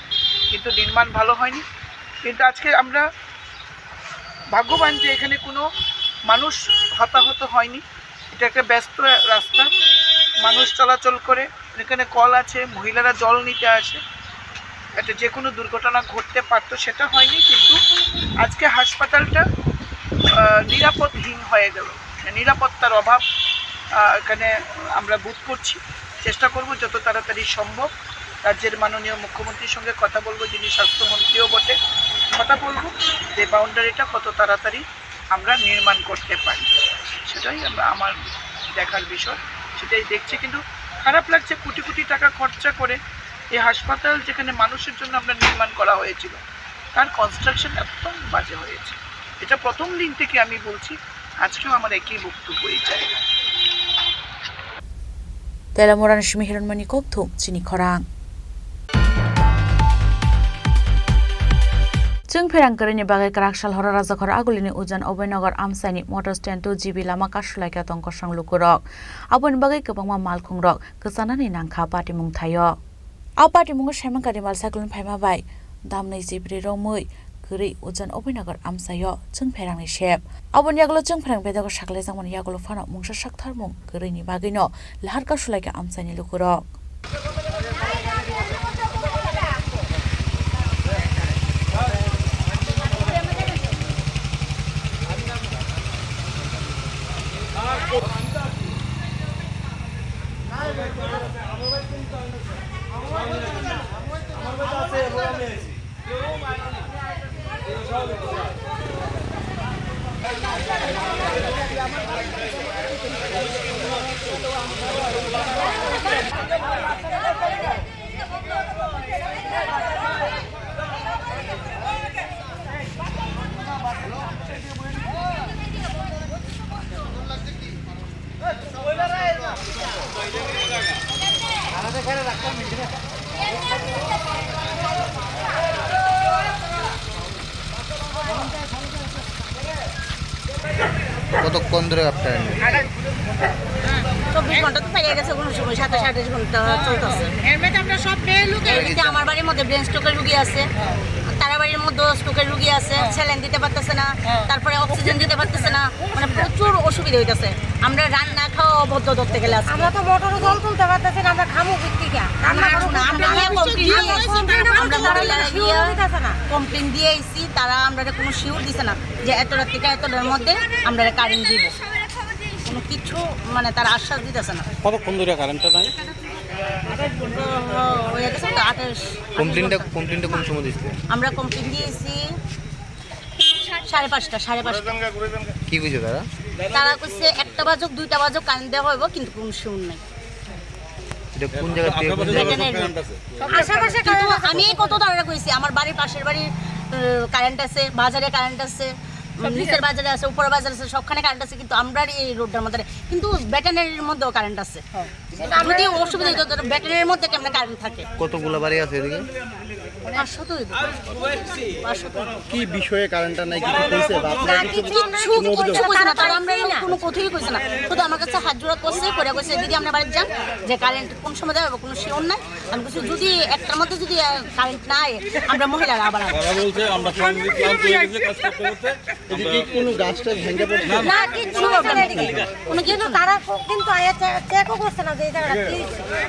V: কিন্তু নির্মাণ ভালো হয়নি। কিন্তু আজকে আমরা ভাগ্যবান যে এখানে কোনো মানুষ হতাহত হয়নি। এটা একটা ব্যস্ত রাস্তা, মানুষ চলাচল করে, এখানে কল আছে, মহিলারা জল নিতে আসে, একটা যে কোনো দুর্ঘটনা ঘটতে পারতো, সেটা হয়নি। কিন্তু আজকে হাসপাতালটা নিরাপদহীন হয়ে গেল, নিরাপত্তার অভাব এখানে আমরা বোধ করছি। চেষ্টা করব যত তাড়াতাড়ি সম্ভব রাজ্যের মাননীয় মুখ্যমন্ত্রীর সঙ্গে কথা বলবো, যিনি স্বাস্থ্যমন্ত্রীও বটে, কথা বলবো যে বাউন্ডারিটা কত তাড়াতাড়ি আমরা নির্মাণ করতে পারি। সেটাই আমার দেখার বিষয়, সেটাই দেখছি। কিন্তু খারাপ লাগছে, কোটি কোটি টাকা খরচা করে এই হাসপাতাল যেখানে মানুষের জন্য আমরা নির্মাণ করা হয়েছিল, তার কনস্ট্রাকশন একদম বাজে হয়েছে। এটা প্রথম দিন থেকে আমি বলছি, আজকেও আমার একই বক্তব্য এই জায়গা।
L: তেলামোরান মিহিরনমণি কোকথুম চিনি খরাং जों फेरांकरिनि बागै काराकसाल हरा राजाखर आगुलिनि उजान अभयनगर आमसाइनि मटर स्टेन्ड 2GB लामा कासुलाइका तंकसं लुकुरक आबोनि बागै गोबांमा मालखुंरक गोसानानि नांखा पाटिमुं थायो आ पाटिमुंखौ सायमांकारि माल साइक्लोन फायमाबाय दामनै जिब्रै रमै गोरै उजान अभयनगर आमसायो जों फेरांनि शेप आबोनि आगोलाव जों फेरां बेदागो साखलाय जामोन यागोलो फानाव मुंसा साखथारमुं गोरैनि बागैनो लाहार कासुलाइका आमसाइनि लुकुरक
D: কতক্ষণ ধরে আপনার
E: 24 ঘন্টা তো পেরিয়ে গেছে, কোনো সময় 27-28 ঘন্টা চলতেছে। এর মধ্যে আমরা সব আমার বাড়ির মধ্যে ব্রেন স্ট্রোকের রোগী আছে, তারা বাড়ির মধ্যে স্ট্রোকের রোগী আছে, স্যালাইন দিতে পারতেছে না, তারপরে অক্সিজেন দিতে পারতেছে না, মানে প্রচুর অসুবিধা হইতেছে। আমরা রান্না খাওয়া অবদ্ধ ধরতে গেলে আমরা তো মোটর জল তুলতে পারতেছি না, আমরা খামু ভিত্তিকা আমরা কমপ্লেন দিয়ে আইছি, তারা আমরা কোনো শিওর দিছে না যে এতটা থেকে এতটার মধ্যে আমরা কারেন্ট দিব, কোনো কিছু মানে তারা আশ্বাস দিতেছে না।
R: কতক্ষণ ধরে কারেন্টটা নাই?
D: কমপ্লেনটা কোন সময় দিচ্ছে?
E: আমরা কমপ্লেন দিয়েছি 5:30
D: কি বুঝে তারা?
E: তারা কইছে 1টা বাজুক 2টা বাজুক কারেন্ট দেওয়া হইব, কিন্তু কোনো শুন নাই।
D: এটা কোন জায়গা থেকে?
E: আশেপাশে কিন্তু আমি কত তারা কইছি, আমার বাড়ির পাশের বাড়ির কারেন্ট আছে, বাজারে কারেন্ট আছে, নিচের বাজারে আছে, উপরের বাজারে আছে, সবখানে কারেন্ট আছে, কিন্তু আমরা এই রোডটার মধ্যে কিন্তু ব্যাটারির মধ্যেও কারেন্ট আছে। যদি অসুবিধা হতো ব্যাটারির মধ্যে কেমন কারেন্ট থাকে।
D: কতগুলো বাড়ি আছে এদিকে? কি বিষয়ে কারেন্টটা নাই কিছু কইছে বা আপনারা কিছু
E: কইছে না? তারা আমরা কোনো কথাই কইছে না, শুধু আমার কাছে হাত জোড়া করছে, করে কইছে দিদি আমরা বাড়ি যান, যে কারেন্ট কোন সময় দেবে কোনো শিওর নাই। আমি কইছি যদি একটার মধ্যে যদি কারেন্ট না আয় আমরা মহিলারা আবার
R: বলছে আমরা কাজ করতে করতে
D: এদিকে কোনো গাছটা ভেঙে পড়ছে
E: না, কিছু কোনো কিন্তু তারা কিন্তু আয়া চেকও করছে না যে এই জায়গাটা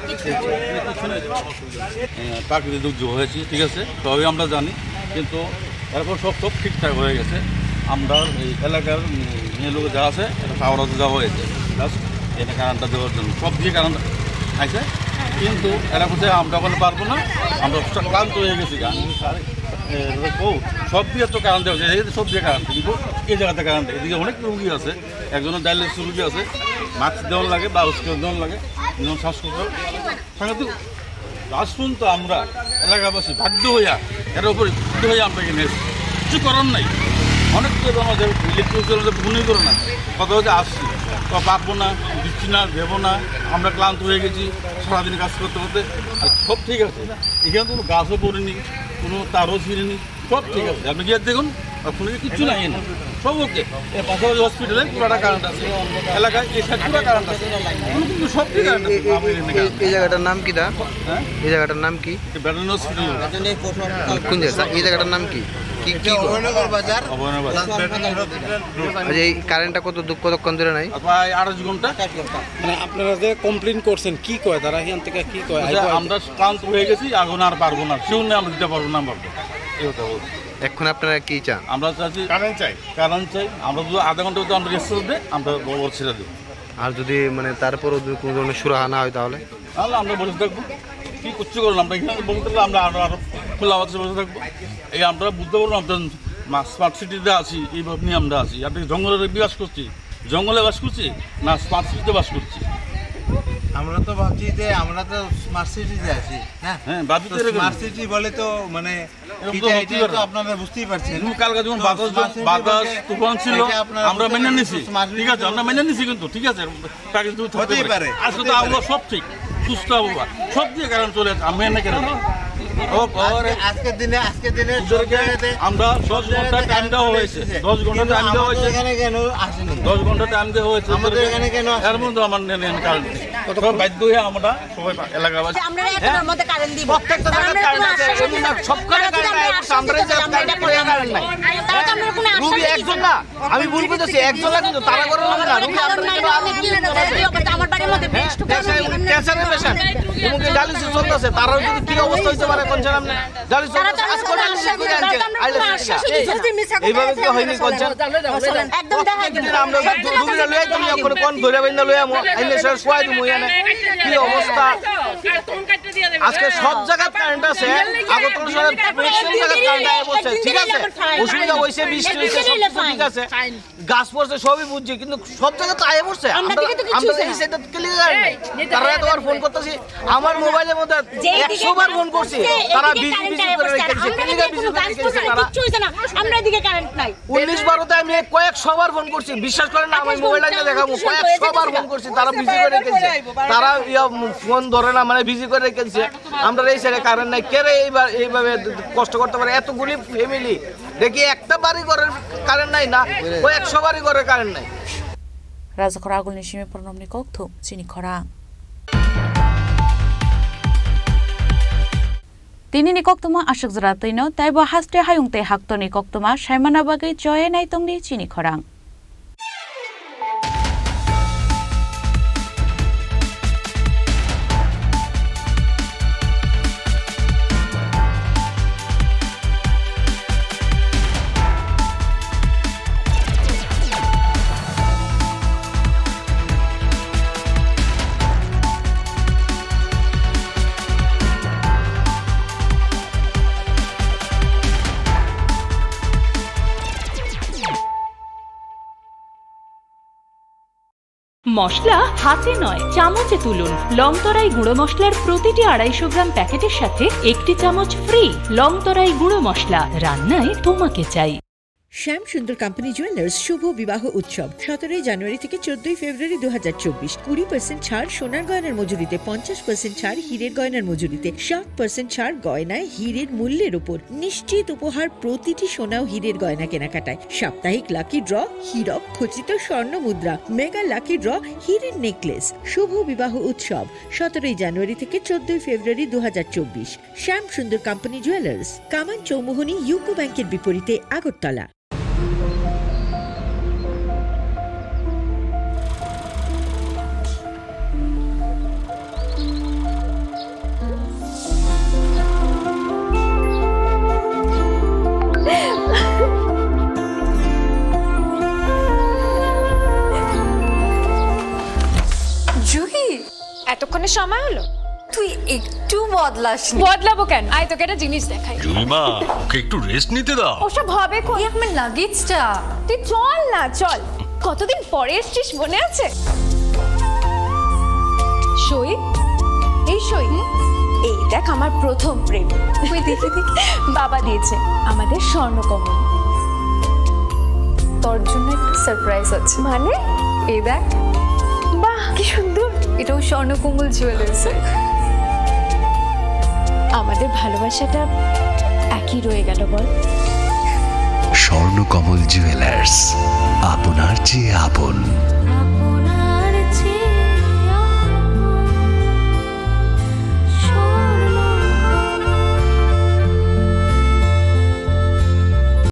E: কিছু
R: প্রাকৃতিক দুর্যোগ হয়েছে, ঠিক আছে, তবে আমরা জানি, কিন্তু এরপর সব ঠিকঠাক হয়ে গেছে। আমরা এই এলাকার লোক যা আছে এটা সাগরাতে যাওয়া হয়েছে জাস্ট এটা কারেন্টটা দেওয়ার জন্য, সব দিয়ে কারেন্ট আছে, কিন্তু এলাকাতে আমরা বলে পারবো না, আমরা ক্লান্ত হয়ে গেছি। সব দিয়ে তো কারেন্ট দেওয়া হয়েছে, সব দিয়ে কারেন্ট, কিন্তু এই জায়গাতে কারেন্ট, এদিকে অনেক রুগী আছে, একজনের ডায়ালিসিস রুগী আছে, মাস্ক দেওয়ার লাগে বা অক্সিজেন দেওয়ার লাগে, শ্বাসকষ্ট সাংঘাতিক। আসুন তো আমরা এলাকাবাসী বাধ্য হইয়া এর উপরে বাধ্য হয়ে আমরা কিনে কিছু করার নাই। অনেক কিছু আমাদের ইলেকট্রিক মনে করে না, কথা হচ্ছে আসছি তো পারবো না, দিচ্ছি না, দেবো না, আমরা ক্লান্ত হয়ে গেছি সারাদিন কাজ করতে করতে। সব ঠিক আছে, এখানে কোনো গাছও পড়েনি, কোনো তারও ছিঁড়েনি, সব ঠিক আছে। আপনি গিয়ে দেখুন ফোনে কিচ্ছু নাই না, সব ওকে। পাশাপাশি হসপিটালে পুরোটা কারেন্ট আছে, এলাকায় এই সাইড পুরো কারেন্ট আছে, কিন্তু সব ঠিক কারেন্ট আছে।
D: এই জায়গাটার নাম কি? এই জায়গাটার নাম কি?
R: Battery hospital.
D: কোন জায়গা? এই জায়গাটার নাম কি?
B: এই কারেন্টটা কতক্ষণ ধরে নাই?
R: প্রায় 28 ঘন্টা।
P: মানে আপনারা যে কমপ্লেন করছেন কি কয় তারা এখান থেকে কি কয়?
R: আমরা ক্লান্ত হয়ে গেছি, এখন আর পারবো না, শিউর আমরা দিতে পারবো না, পারবো এই কথা বলছি।
B: এখন আপনারা কি চান?
R: আমরা চাচ্ছি কারেন্ট চাই। আমরা যদি আধা ঘন্টা যদি আমরা রেস্ট দিই, আমরা বড় ছেড়ে দেবো।
B: আর যদি মানে তারপরও যদি কোনো ধরনের সুরাহা না হয় তাহলে
R: আমরা বসে থাকবো, কি করছি করলাম আমরা এখানে বলতে আমরা আরো খোলা বাতাসে বসে থাকবো। এই আমরা বুঝতে পারবো আমরা স্মার্ট সিটিতে আছি, এইভাবে নিয়ে আমরা আছি। আপনি জঙ্গলে বাস করছি, জঙ্গলে বাস করছি না স্মার্ট সিটিতে বাস করছি?
F: আমরা তো ভাবছি যে আমরা তো স্মার্ট সিটিতে আছি। হ্যাঁ, স্মার্ট সিটি বলে তো মানে আপনারা বুঝতেই পারছেন।
R: কালকে যখন বাতাস তুফান ছিল আমরা মেনে নিছি, ঠিক আছে, আমরা মেনে নিছি, কিন্তু ঠিক আছে হতেই পারে। আজকে তো আবহাওয়া সব ঠিক, সুস্থ আবহাওয়া সব দিয়ে কারণ চলে যাচ্ছে, আমি এনে কেন
F: আজকের দিনে
R: আমরা 10 ঘন্টা টাইম দেওয়া হয়েছে, 10 ঘন্টা টাইম দেওয়া হয়েছে,
F: এখানে কেন আসেনি?
R: 10 ঘন্টা টাইম দেওয়া হয়েছে
F: আমাদের এখানে কেন?
R: এর মধ্যে আমার কারণ সব বাধ্য হয়ে আমরা সবাই এলাকাবাসী
E: আমরা এতটার মধ্যে কারেন্ট দিব।
D: প্রত্যেকটা জায়গায় কারেন্ট আছে, এমন না সব কারেন্ট আছে, আমরা এই জায়গায় কারেন্ট নাই। রুবি একজন না, আমি ভুল বুঝেছি, একজন না, কিন্তু তারা করে না। রুবি
E: আমার বাড়ির মধ্যে বেশ টুকু
D: ক্যান্সারের পেশেন্ট এবং ডায়ালিসিস চলতেছে, তারাও যদি কি অবস্থা হইতে পারে কোন জানাম না। ডায়ালিসিস চলতেছে, আজ কোন ডায়ালিসিস করে আনছে এইভাবে কি হয়নি কোন
E: একদম দেখা দিন।
D: আমরা রুগীরা লইয়া তুমি করে কোন ধরে বাইন্দা লইয়া আইলে স্যার সোয়াই দিমু এনে কি অবস্থা। আজকে সব জায়গায় কারেন্ট আছে, আগরতলা শহরে ম্যাক্সিমাম জায়গায় কারেন্ট আয় বলছে, ঠিক আছে, অসুবিধা হইছে, বৃষ্টি হইছে, সব ঠিক আছে, গাছ পড়ছে, সবই বুঝছি, কিন্তু সব জায়গায় তো আয় পড়ছে। আমরা এই সাইডে ক্লিয়ার নাই, তারা এতবার ফোন করতেছি, আমার মোবাইলের মধ্যে 100 বার ফোন করছি, তারা বিজি করে রেখেছে, ক্লিয়ার বিজি করে রেখেছে তারা।
E: আমরা এদিকে কারেন্ট নাই।
D: 19-12তে আমি কয়েকশো বার ফোন করছি, বিশ্বাস করেন না, আমি মোবাইল লাইনে দেখাবো, কয়েকশো বার ফোন করছি, তারা বিজি করে রেখেছে, তারা ফোন ধরে না, মানে বিজি করে রেখেছে। আমরা এই সাইডে কারেন্ট নাই, কে রে এইভাবে কষ্ট করতে পারে? এত গরিব ফ্যামিলি, দেখি একটা বাড়ি ঘরের কারেন্ট নাই না, কয়েকশো বাড়ি ঘরের কারেন্ট নাই।
L: রাজাখরা আগুলনি সিমে প্রণমনি কক্থু চিনি খরা তিনি নিকক্তমা আশক জরা তৈন তাইবা হাস্তে হায়ুংতে হাক্ত নিকক্তমা সাইমানা বাগে জয়ে নাইতংনি চিনি খরাং
W: মশলা হাতে নয় চামচে তুলুন। লংতরাই গুঁড়ো মশলার প্রতিটি 250 গ্রাম প্যাকেটের সাথে 1টি চামচ ফ্রি। লংতরাই গুঁড়ো মশলা, রান্নায় তোমাকে চাই।
G: শ্যাম সুন্দর কোম্পানি জুয়েলার্স শুভ বিবাহ উৎসব 17 জানুয়ারি থেকে 14 ফেব্রুয়ারি 2024। 20% ছাড় সোনার গয়নার মজুরিতে, 50% ছাড় হীরের গয়নার মজুরিতে, 60% ছাড় গয়নায় হীরের মূল্যের উপর। নিশ্চিত উপহার প্রতিটি সোনা ও হীরের গয়না কেনাকাটায়। সাপ্তাহিক লাকি ড্র, হীরক খচিত স্বর্ণ মুদ্রা, মেগা লাকি ড্র, হীরের নেকলেস। শুভ বিবাহ উৎসব 17 জানুয়ারি থেকে 14 ফেব্রুয়ারি 2024। শ্যাম সুন্দর কোম্পানি জুয়েলার্স, কামান চৌমুহনী, ইউকো ব্যাংকের বিপরীতে, আগরতলা।
X: জুহি, এতক্ষণে সময় হলো? তুই একটু বদলাসনি। বদলাবো কেন? আয় তোকে একটা জিনিস দেখাই।
C: জুলিমা, ওকে একটু রেস্ট নিতে দাও।
X: ওসব হবে কোন? এই আমার লাগেজটা। তুই চল না, চল। কতদিন পরে এসেছিস, মনে আছে? সই, এই সই, এই দেখ আমার প্রথম প্রেম। তুই দেখে দেখে বাবা দিয়েছে আমাদের স্বর্ণকমল। তোর জন্য একটা সারপ্রাইজ আছে। মানে? এই দেখ। বাহ, কি সুন্দর। এটাও স্বর্ণকমল জুয়েলার্স। আমাদের ভালোবাসাটা একই রয়ে গেল বল।
J: স্বর্ণকমল জুয়েলার্স, আপনার চেয়ে আপন।